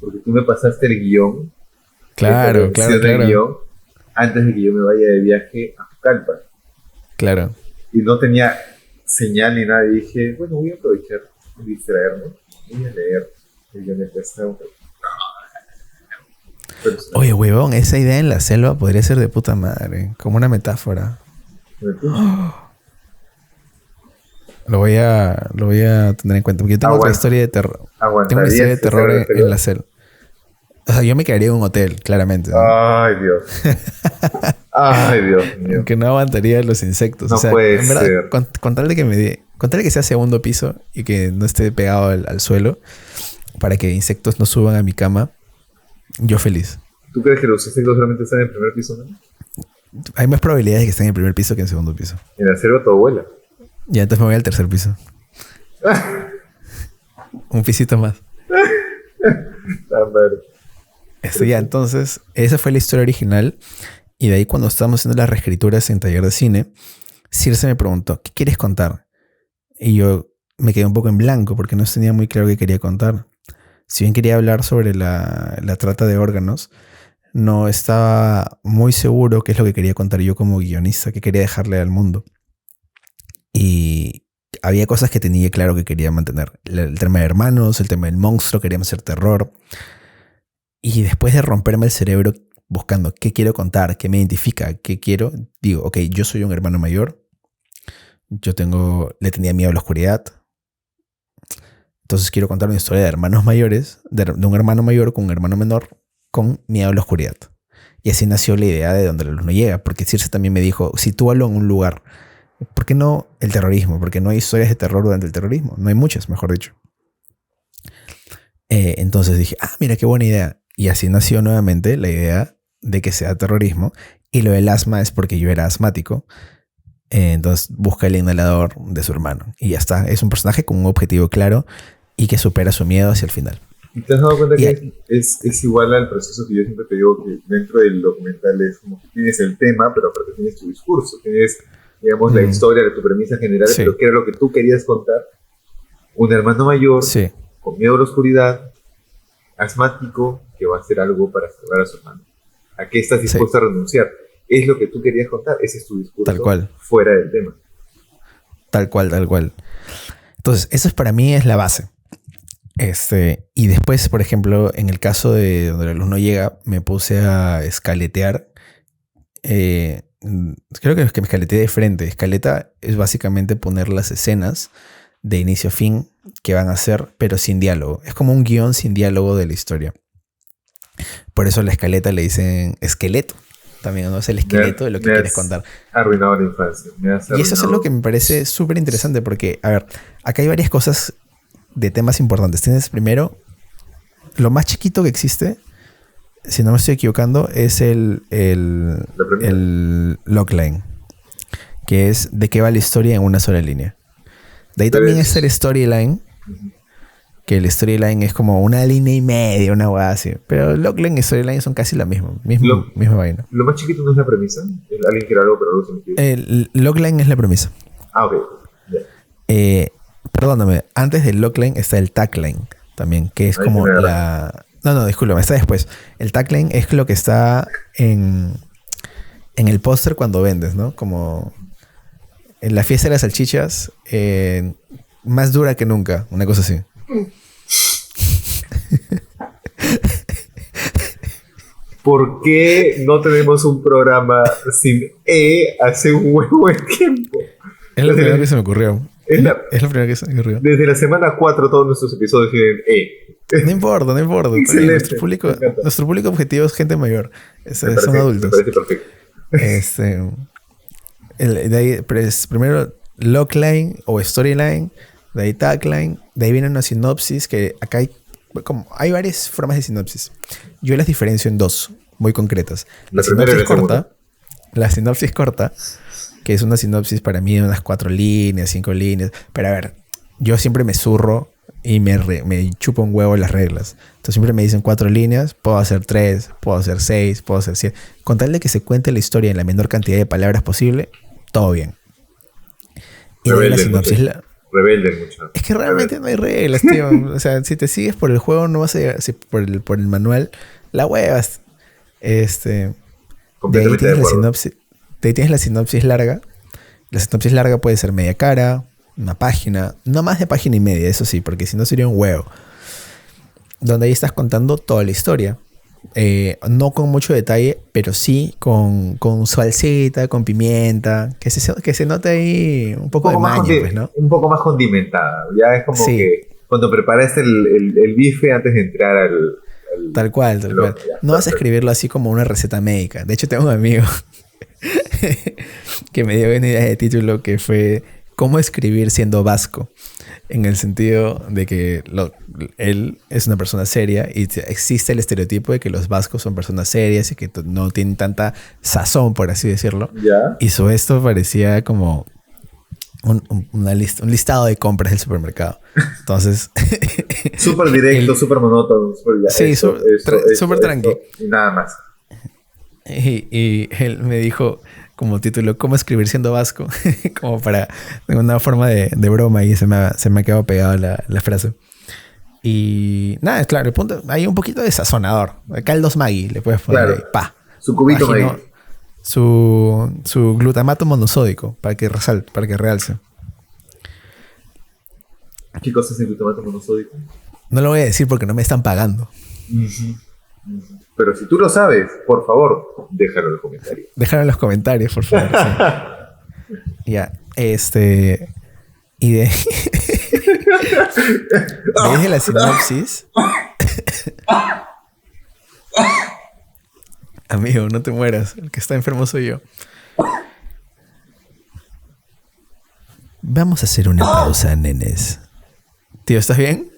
Porque tú me pasaste el guión. Claro. Guión, antes de que yo me vaya de viaje a Pucallpa. Claro. Y no tenía señal ni nada. Y dije, bueno, voy a aprovechar y distraerme. Voy a leer el guión de esta. Oye, huevón, esa idea en la selva podría ser de puta madre. Como una metáfora. Lo voy a tener en cuenta. Porque yo tengo otra historia de terror. Tengo una historia de terror en la selva. O sea, yo me quedaría en un hotel, claramente, ¿no? Ay, Dios. Ay, Dios mío. Que no aguantaría los insectos. No, o sea, puede en verdad, ser. Con tal de que sea segundo piso y que no esté pegado al suelo para que insectos no suban a mi cama, yo feliz. ¿Tú crees que los insectos solamente están en el primer piso, no? Hay más probabilidades de que estén en el primer piso que en el segundo piso. En la selva todo vuela. Ya, entonces me voy al tercer piso. Un pisito más. Ya, entonces, esa fue la historia original. Y de ahí, cuando estábamos haciendo las reescrituras en taller de cine, Circe me preguntó, ¿qué quieres contar? Y yo me quedé un poco en blanco porque no tenía muy claro qué quería contar. Si bien quería hablar sobre la trata de órganos, no estaba muy seguro qué es lo que quería contar yo como guionista, qué quería dejarle al mundo. Y había cosas que tenía claro que quería mantener. El tema de hermanos, el tema del monstruo, queríamos hacer terror. Y después de romperme el cerebro buscando qué quiero contar, qué me identifica, qué quiero, digo, ok, yo soy un hermano mayor. Le tenía miedo a la oscuridad. Entonces quiero contar una historia de hermanos mayores, de un hermano mayor con un hermano menor con miedo a la oscuridad. Y así nació la idea de Donde la luz no llega. Porque Circe también me dijo, sitúalo en un lugar. ¿Por qué no el terrorismo? Porque no hay historias de terror durante el terrorismo. No hay muchas, mejor dicho. Entonces dije, mira qué buena idea. Y así nació nuevamente la idea de que sea terrorismo. Y lo del asma es porque yo era asmático. Entonces busca el inhalador de su hermano. Y ya está. Es un personaje con un objetivo claro y que supera su miedo hacia el final. ¿Y te has dado cuenta que es igual al proceso que yo siempre te digo que dentro del documental es como que tienes el tema, pero aparte tienes tu discurso, tienes, digamos, la historia de tu premisa general, sí. Pero que era lo que tú querías contar? Un hermano mayor, sí, con miedo a la oscuridad, asmático, que va a hacer algo para salvar a su hermano. ¿A qué estás dispuesto a renunciar? Es lo que tú querías contar, ese es tu discurso. Tal cual. Fuera del tema. Tal cual. Entonces, eso para mí es la base. Y después, por ejemplo, en el caso de Donde la luz no llega, me puse a escaletear. Creo que me escaleteé de frente. Escaleta es básicamente poner las escenas de inicio a fin que van a ser, pero sin diálogo. Es como un guión sin diálogo de la historia. Por eso la escaleta le dicen esqueleto. También, ¿no? Es el esqueleto de lo que quieres contar. Arruinado la infancia. Y eso es algo que me parece súper interesante porque, a ver, acá hay varias cosas de temas importantes. Tienes primero, lo más chiquito que existe, si no me estoy equivocando, es el logline, que es de qué va la historia en una sola línea. De ahí también está el storyline, que el storyline es como una línea y media, una hueá así. Pero logline y storyline son casi la misma vaina. Lo más chiquito no es la premisa. Alguien quiere algo, pero no se me entiende. El logline es la premisa. Ok. Yeah. Perdóname, antes del logline está el tagline también, que es como la... No, discúlpame, está después. El tagline es lo que está en el póster cuando vendes, ¿no? Como en la fiesta de las salchichas, más dura que nunca, una cosa así. ¿Por qué no tenemos un programa sin hace un huevo de tiempo? Es lo primero que se me ocurrió. Es lo primero que se me ocurrió. Desde la semana 4 todos nuestros episodios tienen No importa. Nuestro público objetivo es gente mayor. Son adultos. Me parece perfecto. De ahí, primero logline o storyline, de ahí tagline, de ahí viene una sinopsis que acá hay varias formas de sinopsis. Yo las diferencio en dos muy concretas. La sinopsis corta, que es una sinopsis para mí de unas 4 líneas, 5 líneas. Pero a ver, yo siempre me zurro y me chupo un huevo las reglas. Entonces siempre me dicen 4 líneas, puedo hacer 3, puedo hacer 6, puedo hacer 7. Con tal de que se cuente la historia en la menor cantidad de palabras posible, todo bien. Y de la sinopsis... Rebelde mucho. Es que realmente no hay reglas, tío. O sea, si te sigues por el juego, no vas a llegar. Si por el manual, la huevas. De ahí tienes la sinopsis. De ahí tienes la sinopsis larga. La sinopsis larga puede ser media cara, una página, no más de página y media, eso sí, porque si no sería un huevo. Donde ahí estás contando toda la historia. No con mucho detalle, pero sí con salsita, con pimienta, que se note ahí un poco de maña, pues, ¿no? Un poco más condimentada. Ya es como que cuando preparas el bife antes de entrar al tal cual. No vas a escribirlo así como una receta médica. De hecho, tengo un amigo que me dio una idea de título que fue ¿Cómo escribir siendo vasco? En el sentido de que él es una persona seria y existe el estereotipo de que los vascos son personas serias y que no tienen tanta sazón, por así decirlo. ¿Ya? Hizo esto, parecía como un listado de compras del supermercado. Entonces... súper directo, súper monótono. Sí, súper tranqui. Y nada más. Y él me dijo... como título, ¿cómo escribir siendo vasco? Como para una forma de broma y se me ha quedado pegada la frase. Y nada, claro, el punto, hay un poquito de sazonador. Caldos Maggi, le puedes poner ahí, pa. Su cubito Maggi. Su glutamato monosódico, para que realce. ¿Qué cosa es el glutamato monosódico? No lo voy a decir porque no me están pagando. Pero si tú lo sabes, por favor, déjalo en los comentarios. Déjalo en los comentarios, por favor. Sí. Ya, y de la sinopsis. Amigo, no te mueras. El que está enfermo soy yo. Vamos a hacer una pausa, nenes. Tío, ¿estás bien?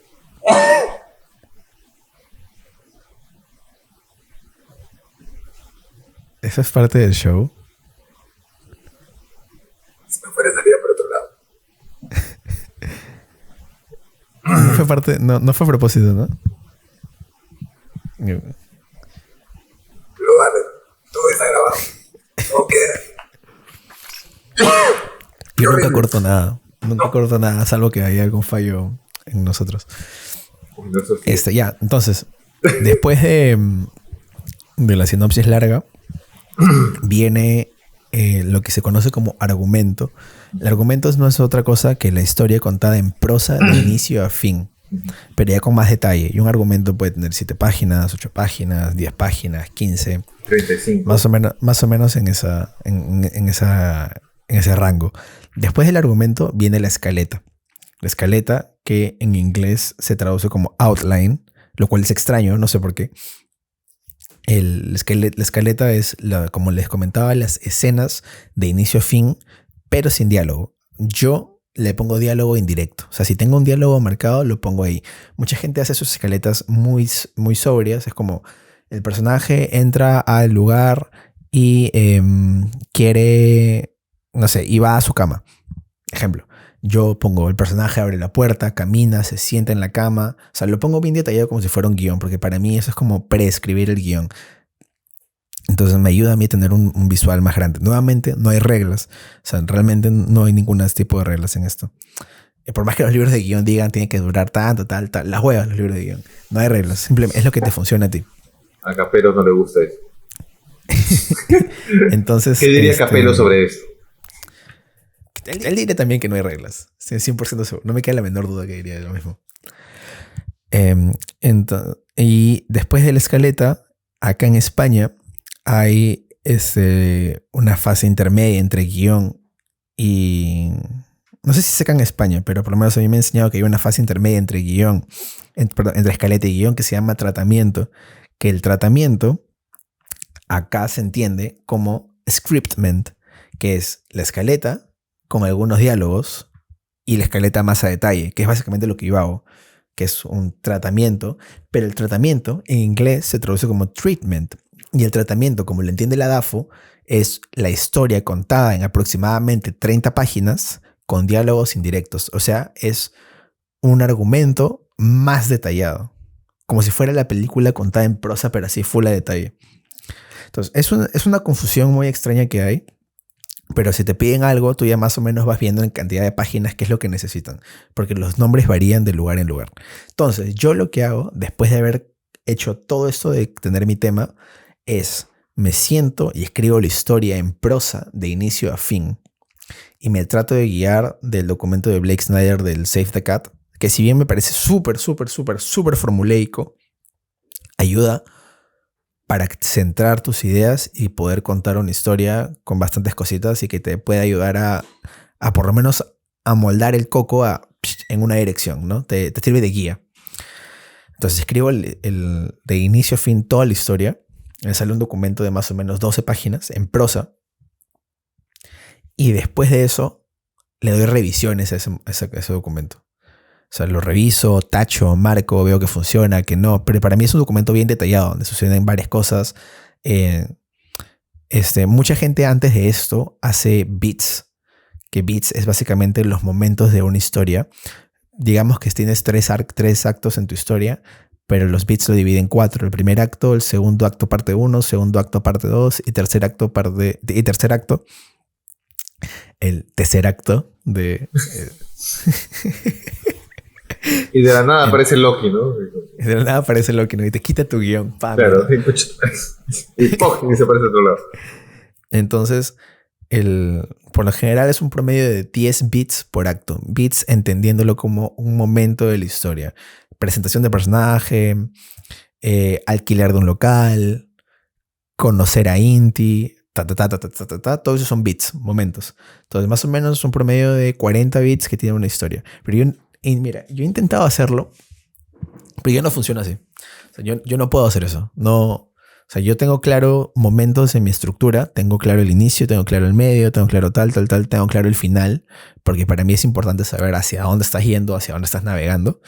¿Eso es parte del show? Si me fuera a salir por otro lado. No fue parte... No fue a propósito, ¿no? Pero vale, todo está grabado. Todo queda. Yo nunca corto nada. Nunca corto nada, salvo que haya algún fallo en nosotros. Ya, entonces, después de la sinopsis larga, viene lo que se conoce como argumento. El argumento no es otra cosa que la historia contada en prosa de inicio a fin, pero ya con más detalle. Y un argumento puede tener 7 páginas, 8 páginas, 10 páginas, 15, 35. Más o menos en ese rango. Después del argumento viene la escaleta. La escaleta, que en inglés se traduce como outline, lo cual es extraño, no sé por qué. La escaleta es, como les comentaba, las escenas de inicio a fin, pero sin diálogo. Yo le pongo diálogo indirecto. O sea, si tengo un diálogo marcado, lo pongo ahí. Mucha gente hace sus escaletas muy, muy sobrias. Es como el personaje entra al lugar y quiere, no sé, y va a su cama. Ejemplo. Yo pongo, el personaje abre la puerta, camina, se sienta en la cama. O sea, lo pongo bien detallado como si fuera un guión, porque para mí eso es como preescribir el guión. Entonces me ayuda a mí a tener un visual más grande. Nuevamente, no hay reglas. O sea, realmente no hay ningún tipo de reglas en esto. Por más que los libros de guión digan tiene que durar tanto, tal. Las huevas los libros de guión. No hay reglas. Simplemente es lo que te funciona a ti. A Capelo no le gusta eso. Entonces, ¿qué diría Capelo sobre eso? Él diría también que no hay reglas. 100% seguro. No me queda la menor duda que diría lo mismo. Y después de la escaleta, acá en España hay una fase intermedia entre guión y... No sé si se acá en España, pero por lo menos a mí me han enseñado que hay una fase intermedia entre guión, entre escaleta y guión que se llama tratamiento. Que el tratamiento acá se entiende como scriptment, que es la escaleta con algunos diálogos y la escaleta más a detalle, que es básicamente lo que yo hago, que es un tratamiento, pero el tratamiento en inglés se traduce como treatment, y el tratamiento, como lo entiende la DAFO, es la historia contada en aproximadamente 30 páginas con diálogos indirectos, o sea, es un argumento más detallado, como si fuera la película contada en prosa, pero así full a detalle. Entonces, es una confusión muy extraña que hay, pero si te piden algo, tú ya más o menos vas viendo en cantidad de páginas qué es lo que necesitan, porque los nombres varían de lugar en lugar. Entonces, yo lo que hago, después de haber hecho todo esto de tener mi tema, es me siento y escribo la historia en prosa de inicio a fin, y me trato de guiar del documento de Blake Snyder del Save the Cat, que si bien me parece súper formuleico, ayuda para centrar tus ideas y poder contar una historia con bastantes cositas y que te pueda ayudar a por lo menos a moldar el coco en una dirección, ¿no? Te sirve de guía. Entonces escribo de inicio a fin toda la historia. Me sale un documento de más o menos 12 páginas en prosa. Y después de eso, le doy revisiones a ese documento. O sea, lo reviso, tacho, marco, veo que funciona, que no. Pero para mí es un documento bien detallado, donde suceden varias cosas. Mucha gente antes de esto hace beats. Que beats es básicamente los momentos de una historia. Digamos que tienes tres actos en tu historia, pero los beats lo dividen en 4. El primer acto, el segundo acto parte 1, segundo acto parte 2 y tercer acto el tercer acto de... Y de la nada aparece Loki, ¿no? Y de la nada aparece Loki, ¿no? Y te quita tu guión. ¡Pam! Claro, y se aparece a otro lado. Entonces, por lo general es un promedio de 10 bits por acto. Bits entendiéndolo como un momento de la historia. Presentación de personaje, alquiler de un local, conocer a Inti, todos esos son bits, momentos. Entonces, más o menos es un promedio de 40 bits que tiene una historia. Pero mira, yo he intentado hacerlo, pero ya no funciona así. O sea, yo no puedo hacer eso. No, o sea, yo tengo claro momentos en mi estructura, tengo claro el inicio, tengo claro el medio, tengo claro tal, tengo claro el final, porque para mí es importante saber hacia dónde estás yendo, hacia dónde estás navegando,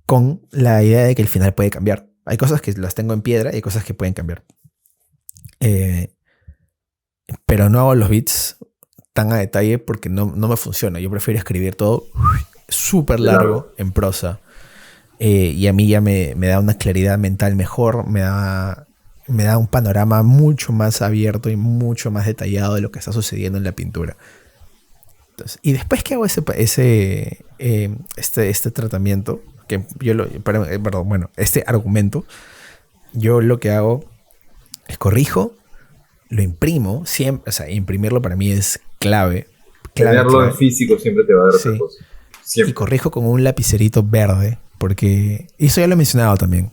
con la idea de que el final puede cambiar. Hay cosas que las tengo en piedra y hay cosas que pueden cambiar. Pero no hago los beats tan a detalle porque no me funciona. Yo prefiero escribir todo súper largo en prosa. Y a mí ya me da una claridad mental mejor, me da un panorama mucho más abierto y mucho más detallado de lo que está sucediendo en la pintura. Entonces, y después que hago este tratamiento, que este argumento, yo lo que hago es corrijo, lo imprimo, siempre, o sea, imprimirlo para mí es clave. Tenerlo en físico siempre te va a dar otra cosa. Siempre. Y corrijo con un lapicerito verde, porque, y eso ya lo he mencionado también,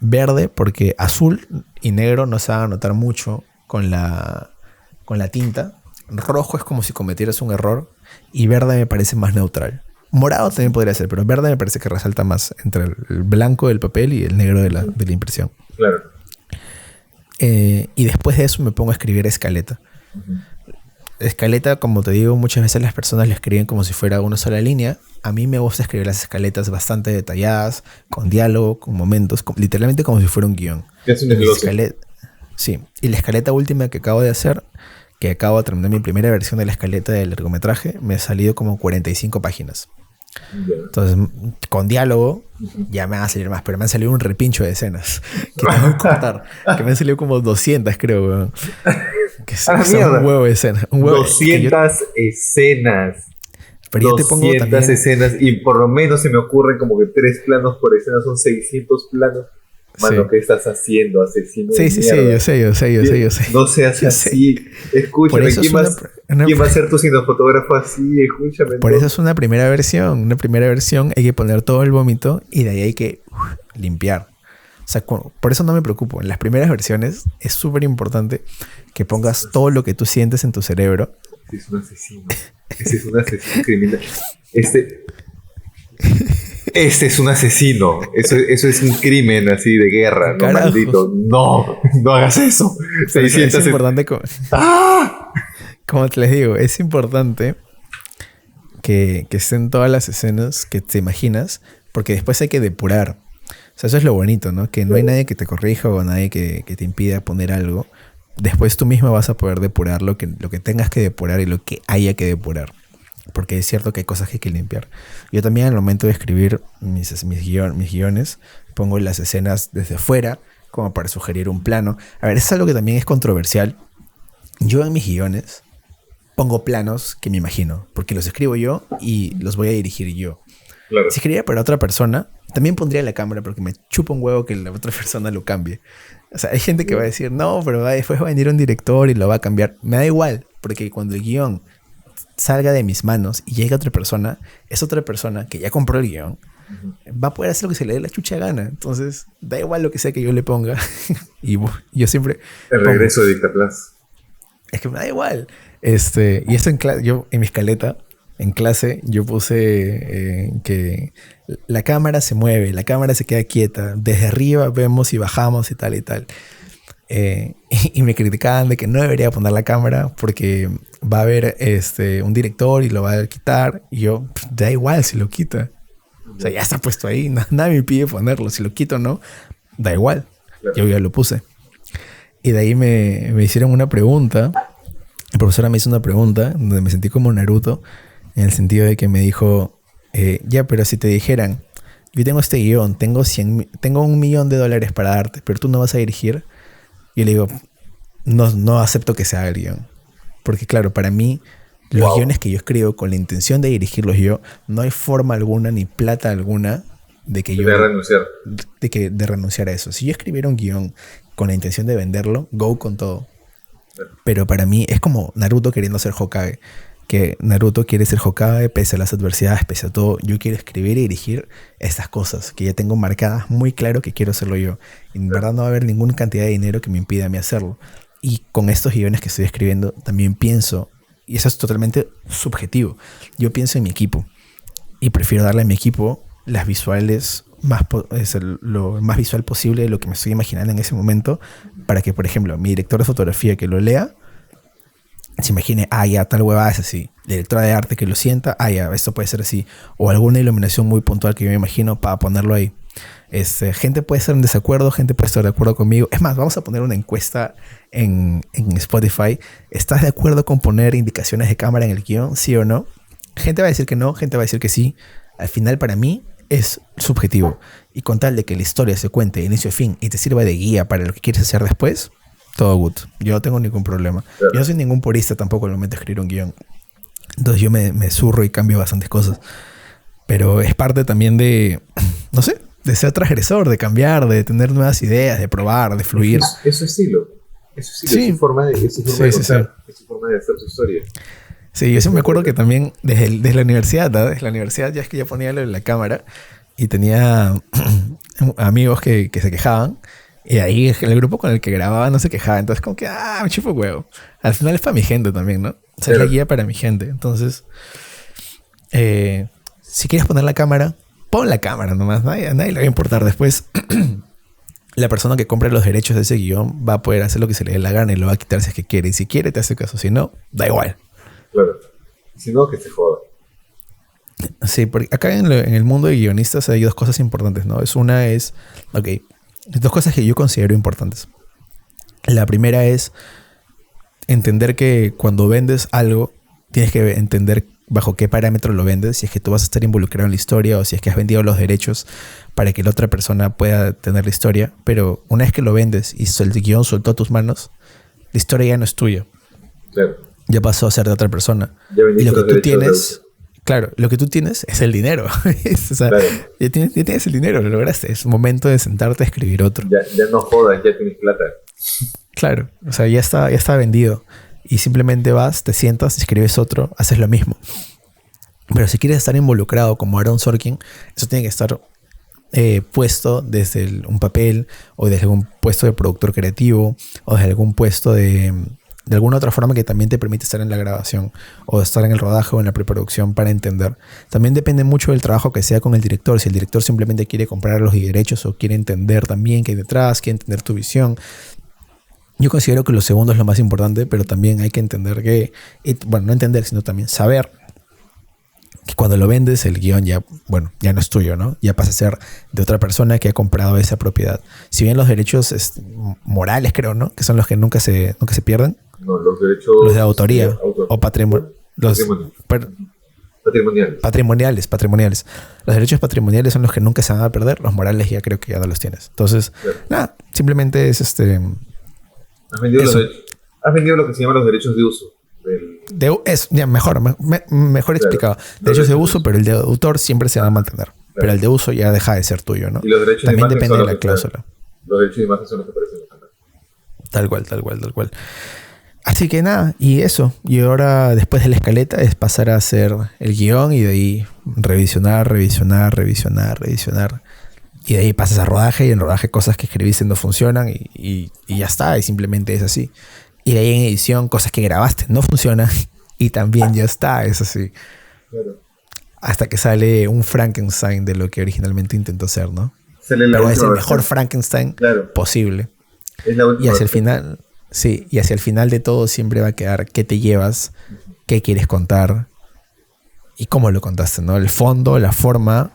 verde porque azul y negro no se van a notar mucho con la tinta. Rojo es como si cometieras un error y verde me parece más neutral. Morado también podría ser, pero verde me parece que resalta más entre el blanco del papel y el negro de la impresión. Claro. Y después de eso me pongo a escribir escaleta. Uh-huh. Escaleta, como te digo, muchas veces las personas la escriben como si fuera una sola línea. A mí me gusta escribir las escaletas bastante detalladas, con diálogo, con momentos, literalmente como si fuera un guión. Es un desglose. Sí, y la escaleta última que acabo de hacer, que acabo de terminar mi primera versión de la escaleta del largometraje, me ha salido como 45 páginas. Yeah. Entonces, con diálogo ya me van a salir más, pero me han salido un repincho de escenas que tengo que cortar, que me han salido como 200, creo, weón. Que son un huevo de escenas. 200 escenas. Pero yo te pongo 200 escenas y por lo menos se me ocurren como que 3 planos por escena, son 600 planos. Mano, Sí. ¿qué estás haciendo, asesino de Sí, sí, sí, mierda? yo sé. No seas Yo sé. así. Por Escúchame, eso es ¿quién va a ser tu cinefotógrafo así? Escúchame por eso es entonces. una primera versión. Una primera versión hay que poner todo el vómito y de ahí hay que limpiar. O sea, por eso no me preocupo. En las primeras versiones es súper importante que pongas todo lo que tú sientes en tu cerebro. Ese es un asesino. Ese es un asesino criminal. Este, este es un asesino. Eso es un crimen así de guerra, no Carajo. maldito. No, no hagas eso. Por eso es 600. importante, ¡Ah! como te les digo, es importante que estén todas las escenas que te imaginas, porque después hay que depurar. O sea, eso es lo bonito, ¿no? Que no hay nadie que te corrija o nadie que te impida poner algo. Después tú mismo vas a poder depurar lo que tengas que depurar y lo que haya que depurar. Porque es cierto que hay cosas que hay que limpiar. Yo también al momento de escribir mis guiones, pongo las escenas desde fuera, como para sugerir un plano. A ver, eso es algo que también es controversial. Yo en mis guiones pongo planos que me imagino, porque los escribo yo y los voy a dirigir yo. Claro. Si escribiera para otra persona, también pondría la cámara porque me chupa un huevo que la otra persona lo cambie. O sea, hay gente que va a decir, no, pero después va a venir un director y lo va a cambiar. Me da igual, porque cuando el guión salga de mis manos y llegue a otra persona, es otra persona que ya compró el guión, va a poder hacer lo que se le dé la chucha gana. Entonces, da igual lo que sea que yo le ponga. Y yo siempre El pongo. regreso de Dictaplas. Es que me da igual. Y esto yo en mi escaleta, en clase, yo puse que la cámara se mueve, la cámara se queda quieta, desde arriba vemos y bajamos y tal y tal. Y me criticaban de que no debería poner la cámara porque va a haber un director y lo va a quitar. Y yo, da igual si lo quita. O sea, ya está puesto ahí, nadie me pide ponerlo. Si lo quito o no, da igual. Claro. Yo ya lo puse. Y de ahí me hicieron una pregunta. La profesora me hizo una pregunta donde me sentí como Naruto, en el sentido de que me dijo, ya, pero si te dijeran, yo tengo este guión, tengo $1.000.000 para darte, pero tú no vas a dirigir. Y le digo, no acepto que se haga el guión. Porque claro, para mí, los guiones que yo escribo con la intención de dirigirlos yo, no hay forma alguna ni plata alguna de que yo... De renunciar. De renunciar a eso. Si yo escribiera un guión con la intención de venderlo, go con todo. Pero para mí es como Naruto queriendo ser Hokage. Que Naruto quiere ser Hokage pese a las adversidades, pese a todo. Yo quiero escribir y dirigir estas cosas que ya tengo marcadas muy claro que quiero hacerlo yo. Y en verdad no va a haber ninguna cantidad de dinero que me impida a mí hacerlo. Y con estos guiones que estoy escribiendo también pienso, y eso es totalmente subjetivo, yo pienso en mi equipo. Y prefiero darle a mi equipo las visuales lo más visual posible de lo que me estoy imaginando en ese momento, para que, por ejemplo, mi director de fotografía que lo lea se imagine, ya, tal huevada es así. La directora de arte que lo sienta, ya, esto puede ser así. O alguna iluminación muy puntual que yo me imagino para ponerlo ahí. Gente puede estar en desacuerdo, gente puede estar de acuerdo conmigo. Es más, vamos a poner una encuesta en Spotify. ¿Estás de acuerdo con poner indicaciones de cámara en el guión? ¿Sí o no? Gente va a decir que no, gente va a decir que sí. Al final, para mí, es subjetivo. Y con tal de que la historia se cuente de inicio a fin y te sirva de guía para lo que quieres hacer después, todo good. Yo no tengo ningún problema. Yo no soy ningún purista tampoco al momento de escribir un guión. Entonces yo me zurro y cambio bastantes cosas. Pero es parte también de, no sé, de ser transgresor, de cambiar, de tener nuevas ideas, de probar, de fluir. Es su estilo. Es su estilo, Sí. es su forma de contar, es su forma de hacer su historia. Sí, yo sí me acuerdo que también desde la universidad, ¿no? Desde la universidad ya es que ya ponía lo de la cámara y tenía amigos que se quejaban. Y ahí el grupo con el que grababa no se quejaba. Entonces como que, me chupo huevo. Al final es para mi gente también, ¿no? O sea, es la guía para mi gente. Entonces, si quieres poner la cámara, pon la cámara nomás. A nadie le va a importar. Después, la persona que compre los derechos de ese guión va a poder hacer lo que se le dé la gana y lo va a quitar si es que quiere. Y si quiere, te hace caso. Si no, da igual. Claro. Si no, que se joda. Sí, porque acá en el mundo de guionistas hay dos cosas importantes, ¿no? Dos cosas que yo considero importantes. La primera es entender que cuando vendes algo, tienes que entender bajo qué parámetro lo vendes, si es que tú vas a estar involucrado en la historia o si es que has vendido los derechos para que la otra persona pueda tener la historia. Pero una vez que lo vendes y el guión soltó a tus manos, la historia ya no es tuya. Claro. Ya pasó a ser de otra persona. Ya vendiste Y lo que los tú derechos de tienes, Claro, lo que tú tienes es el dinero. O sea, Claro, ya tienes el dinero, lo lograste. Es momento de sentarte a escribir otro. ya no jodas, ya tienes plata. Claro, o sea, ya está vendido. Y simplemente vas, te sientas, escribes otro, haces lo mismo. Pero si quieres estar involucrado como Aaron Sorkin, eso tiene que estar puesto desde un papel o desde algún puesto de productor creativo o desde algún puesto de alguna otra forma que también te permite estar en la grabación o estar en el rodaje o en la preproducción para entender. También depende mucho del trabajo que sea con el director. Si el director simplemente quiere comprar los derechos o quiere entender también qué hay detrás, quiere entender tu visión. Yo considero que lo segundo es lo más importante, pero también hay que entender que, bueno, no entender, sino también saber que cuando lo vendes el guión ya no es tuyo, ¿no? Ya pasa a ser de otra persona que ha comprado esa propiedad. Si bien los derechos morales, creo, ¿no? Que son los que nunca se pierden. No, los derechos... Los de autoría o patrimonio. Patrimoniales. Los derechos patrimoniales son los que nunca se van a perder. Los morales ya creo que ya no los tienes. Entonces, Claro. nada, simplemente es Has vendido, eso. has vendido lo que se llama los derechos de uso. Ya mejor explicado. Derechos de uso, pero el de autor siempre se va a mantener. Pero el de uso ya deja de ser tuyo, ¿no? Y los derechos También de imagen depende son de los la que cláusula. Los derechos de imagen son los que aparecen en la cámara. Tal cual. Así que nada, y eso. Y ahora, después de la escaleta, es pasar a hacer el guión y de ahí revisionar. Y de ahí pasas a rodaje y en rodaje cosas que escribiste no funcionan y ya está. Y simplemente es así. Y de ahí en edición, cosas que grabaste no funcionan y también ya está, es así. Claro. Hasta que sale un Frankenstein de lo que originalmente intentó ser, ¿no? Sale la Pero es el última mejor versión. Frankenstein Claro. posible. Es la última Y hacia el versión. final, sí, y hacia el final de todo siempre va a quedar qué te llevas, qué quieres contar y cómo lo contaste, ¿no? El fondo, la forma,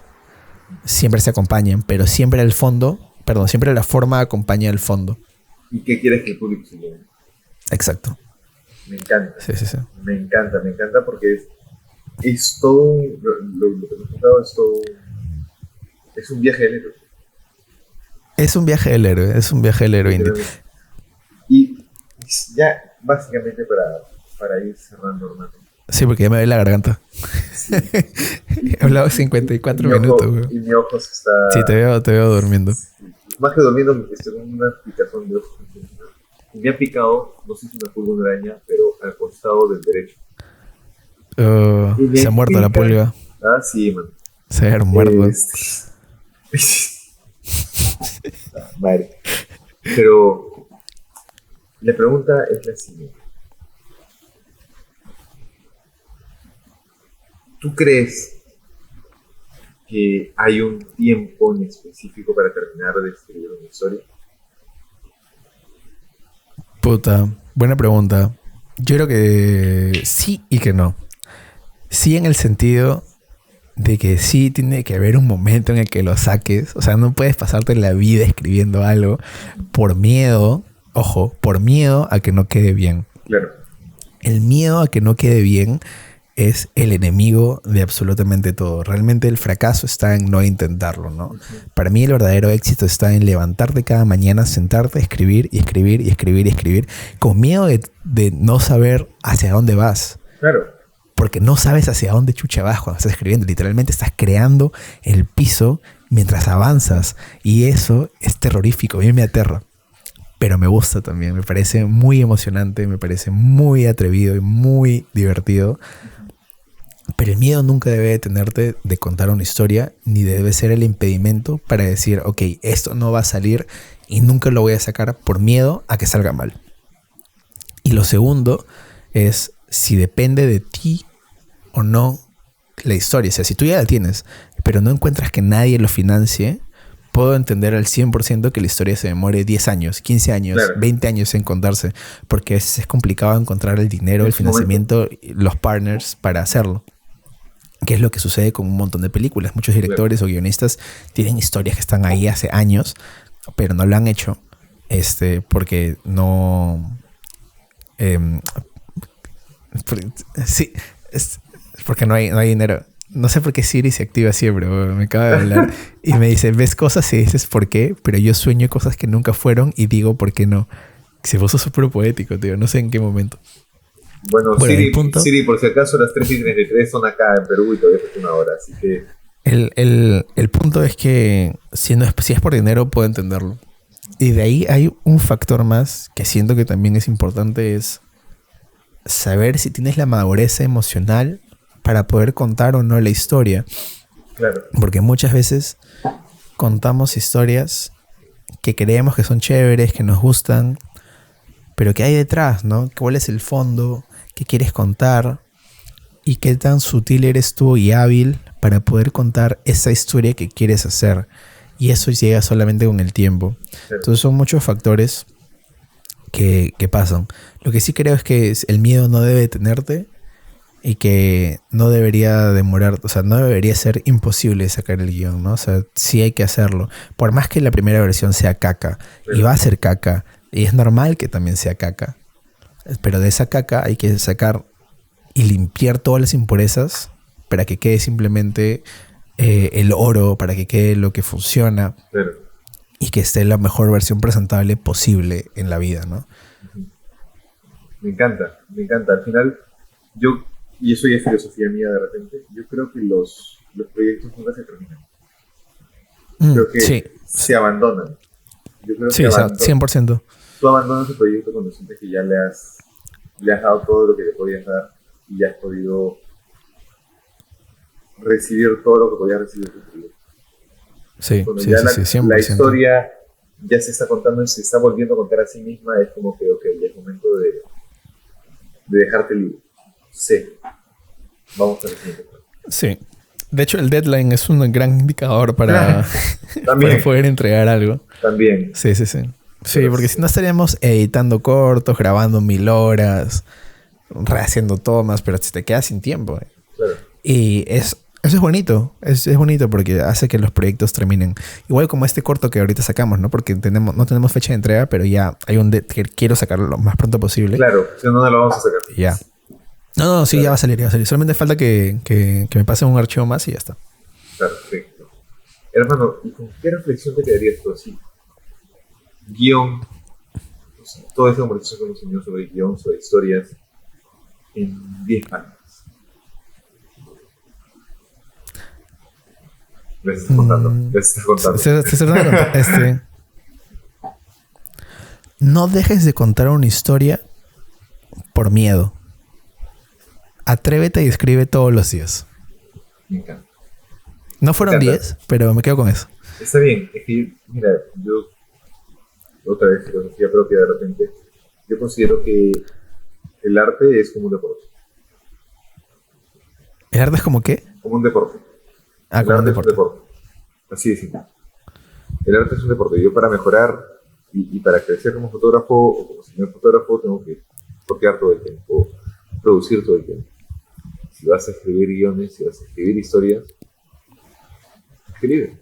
siempre se acompañan, pero siempre siempre la forma acompaña el fondo. ¿Y qué quieres que el público se lleve? Exacto. Me encanta. Sí. Me encanta porque es todo, lo que me has contado es un viaje del héroe. Es un viaje del héroe indie. Y ya básicamente para ir cerrando, hermano. Sí, porque ya me duele la garganta. He hablado 54 minutos, güey. Y mi ojo se está... Sí, te veo durmiendo. Más que durmiendo, estoy con una picazón de ojos. Y me ha picado, no sé si una pulga de araña, pero al costado del derecho. Y Se ha muerto la pulga. Ah, sí, man. Se ha muerto. Madre. Pero la pregunta es la siguiente. ¿Tú crees que hay un tiempo en específico para terminar de escribir una historia? Puta, buena pregunta. Yo creo que sí y que no. Sí, en el sentido de que sí tiene que haber un momento en el que lo saques. O sea, no puedes pasarte la vida escribiendo algo por miedo, ojo, por miedo a que no quede bien. Claro. El miedo a que no quede bien es el enemigo de absolutamente todo. Realmente el fracaso está en no intentarlo, ¿no? Para mí el verdadero éxito está en levantarte cada mañana, sentarte, escribir, con miedo de no saber hacia dónde vas. Claro. Porque no sabes hacia dónde chucha vas cuando estás escribiendo. Literalmente estás creando el piso mientras avanzas. Y eso es terrorífico. A mí me aterra. Pero me gusta también. Me parece muy emocionante. Me parece muy atrevido y muy divertido. Pero el miedo nunca debe detenerte de contar una historia. Ni debe ser el impedimento para decir, ok, esto no va a salir y nunca lo voy a sacar por miedo a que salga mal. Y lo segundo es si depende de ti o no la historia. O sea, si tú ya la tienes, pero no encuentras que nadie lo financie, puedo entender al 100% que la historia se demore 10 años, 15 años, Claro. 20 años en contarse, porque es complicado encontrar el dinero, el financiamiento, los partners para hacerlo. Que es lo que sucede con un montón de películas. Muchos directores o guionistas tienen historias que están ahí hace años, pero no lo han hecho porque no... sí, es porque no hay dinero. No sé por qué Siri se activa siempre, me acaba de hablar y me dice, ves cosas y dices por qué, pero yo sueño cosas que nunca fueron y digo por qué no. Se puso súper poético, tío, no sé en qué momento. Bueno, Bueno, el punto, Siri, por si acaso, las 3:33 son acá en Perú y todavía falta una hora, así que... el punto es que si es por dinero, puedo entenderlo. Y de ahí hay un factor más que siento que también es importante, es saber si tienes la madurez emocional para poder contar o no la historia. Claro. Porque muchas veces contamos historias que creemos que son chéveres, que nos gustan, pero ¿qué hay detrás, no? ¿Cuál es el fondo? ¿Qué quieres contar? ¿Y qué tan sutil eres tú y hábil para poder contar esa historia que quieres hacer? Y eso llega solamente con el tiempo. Entonces son muchos factores que pasan. Lo que sí creo es que el miedo no debe detenerte y que no debería demorar, o sea, no debería ser imposible sacar el guión, ¿no? O sea, sí hay que hacerlo. Por más que la primera versión sea caca, y va a ser caca, y es normal que también sea caca, pero de esa caca hay que sacar y limpiar todas las impurezas para que quede simplemente el oro, para que quede lo que funciona y que esté la mejor versión presentable posible en la vida, ¿no? Me encanta. Al final, y eso ya es filosofía mía de repente, yo creo que los proyectos nunca se terminan. Creo que sí. se abandonan. Yo creo Sí, que o sea, 100%. tú abandonas el proyecto cuando sientes que ya le has dado todo lo que le podías dar y ya has podido recibir todo lo que podías recibir de tu proyecto. Sí, Cuando sí, ya sí, 100%. la historia ya se está contando y se está volviendo a contar a sí misma, es como que, ok, ya es momento de dejarte libre. Sí. Vamos a la siguiente parte. Sí. De hecho, el deadline es un gran indicador para, También. para poder entregar algo. También. Sí. Sí, porque si no estaríamos editando cortos, grabando 1000 horas, rehaciendo tomas, pero te quedas sin tiempo. Claro. Y eso es bonito. Es bonito porque hace que los proyectos terminen. Igual como este corto que ahorita sacamos, ¿no? Porque no tenemos fecha de entrega, pero ya hay que quiero sacarlo lo más pronto posible. Claro, si no lo vamos a sacar. Ya. No, sí, claro. Ya va a salir. Solamente falta que me pasen un archivo más y ya está. Perfecto. Hermano, ¿y con qué reflexión te quedarías tú así? Guión, o sea, toda esa conversación que hemos tenido sobre guión, sobre historias, en 10 páginas. Les estás contando. No dejes de contar una historia por miedo. Atrévete y escribe todos los días. Me encanta. No fueron 10, pero me quedo con eso. Está bien. Es que, mira, yo, otra vez, filosofía propia de repente, yo considero que el arte es como un deporte. ¿El arte es como qué? Como un deporte. Como un deporte. Así de simple. El arte es un deporte. Yo para mejorar y para crecer como fotógrafo o como señor fotógrafo tengo que fotear todo el tiempo, producir todo el tiempo. Si vas a escribir guiones, si vas a escribir historias, escribe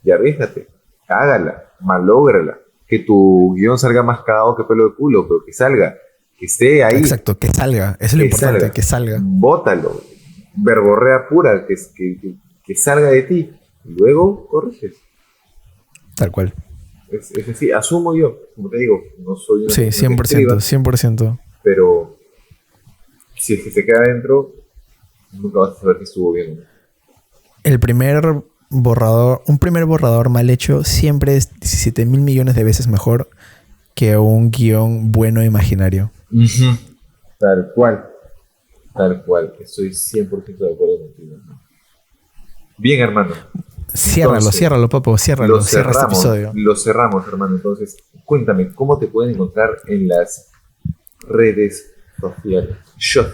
y arriésgate, hágala, malógrala, que tu guión salga más cagado que pelo de culo, pero que salga, que esté ahí. Exacto, que salga, eso es lo importante, que salga. Bótalo, verborrea pura, que salga de ti, y luego corriges. Tal cual. Es decir, asumo yo, como te digo, no soy una sí, 100%. Pero si es que se queda adentro, nunca vas a saber que estuvo bien. Un primer borrador mal hecho siempre es 17,000 millones de veces mejor que un guión bueno imaginario. Uh-huh. Tal cual. Estoy 100% de acuerdo contigo. Bien, hermano. Ciérralo, papo, cierra este episodio. Lo cerramos, hermano. Entonces, cuéntame, ¿cómo te pueden encontrar en las redes sociales?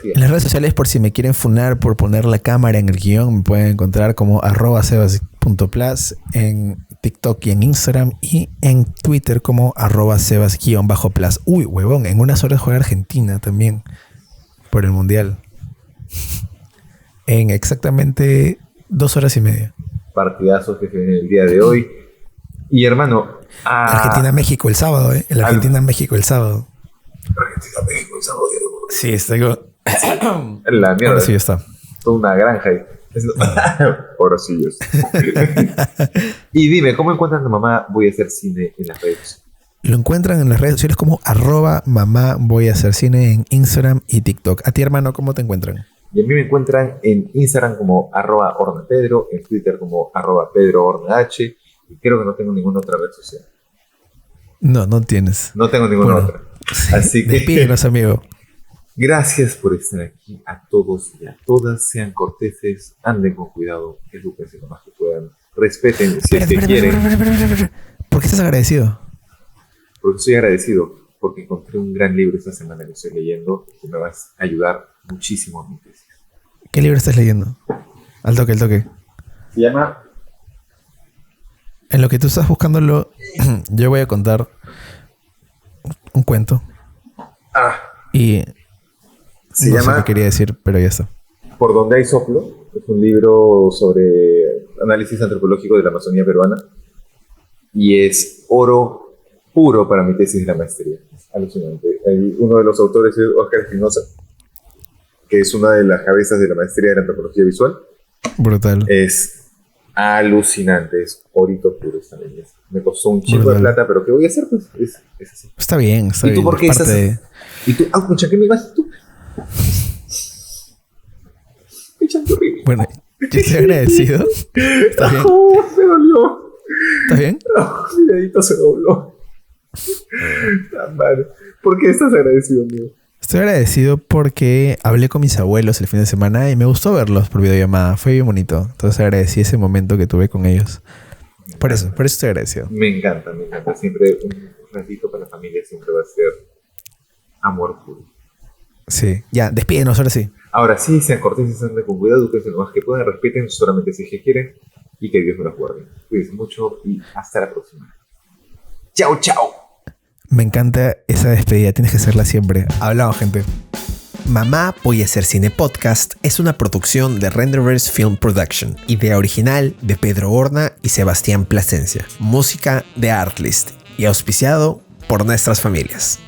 En las redes sociales, por si me quieren funar por poner la cámara en el guión, me pueden encontrar como @sebas.plus en TikTok y en Instagram, y en Twitter como @sebas_plus. Uy, huevón, en unas horas juega Argentina también por el Mundial. En exactamente 2 horas y media. Partidazos que se ven el día de hoy. Y hermano, Argentina-México el sábado, El Argentina-México el sábado. Argentina-México el sábado. Sí, está igual. La mierda. Ahora sí ya está. Toda una granja ahí. Pobrecillos. Y dime, ¿cómo encuentras a mamá? Voy a hacer cine en las redes. Lo encuentran en las redes sociales como @mamá voy a hacer cine en Instagram y TikTok. A ti, hermano, ¿cómo te encuentran? Y a mí me encuentran en Instagram como @hornapedro, en Twitter como @pedrohornah, y creo que no tengo ninguna otra red social. No tienes. No tengo ninguna otra. Así que despídenos, amigo. Gracias por estar aquí, a todos y a todas. Sean corteses, anden con cuidado, edúquense lo más que puedan, respeten si es que quieren. ¿Por qué estás agradecido? Porque estoy agradecido, porque encontré un gran libro esta semana que estoy leyendo que me va a ayudar muchísimo en mi tesis. ¿Qué libro estás leyendo? Al toque. Se llama... En lo que tú estás buscándolo, yo voy a contar un cuento. Y se no llama sé qué quería decir, pero ya está. Por donde hay soplo. Es un libro sobre análisis antropológico de la Amazonía peruana. Y es oro puro para mi tesis de la maestría. Es alucinante. Uno de los autores es Óscar Espinosa, que es una de las cabezas de la maestría de la antropología visual. Brutal. Es alucinante, es orito puro esta belleza. Me costó un chingo de plata, pero ¿qué voy a hacer? Pues es así. Está bien. ¿Y tú por qué estás? ¿Y tú? Pucha, ¿qué me ibas tú? Bueno, yo estoy agradecido. ¿Estás bien? Me dolió. ¿Estás bien? Mi dedito se dobló. ¿Por qué estás agradecido, amigo? Estoy agradecido porque hablé con mis abuelos el fin de semana y me gustó verlos por videollamada. Fue bien bonito. Entonces agradecí ese momento que tuve con ellos. Por eso estoy agradecido. Me encanta. Siempre un ratito para la familia siempre va a ser amor puro. Sí. Ya, despídenos, ahora sí. Ahora sí, sean corteses, anden con cuidado, eduquense lo más que puedan, respeten solamente si es que quieren y que Dios me los guarde. Cuídense mucho y hasta la próxima. Chao, chao. Me encanta esa despedida, tienes que hacerla siempre. Hablamos, gente. Mamá Voy a Hacer Cine Podcast es una producción de Renderverse Film Production, idea original de Pedro Horna y Sebastián Plasencia, música de Artlist y auspiciado por nuestras familias.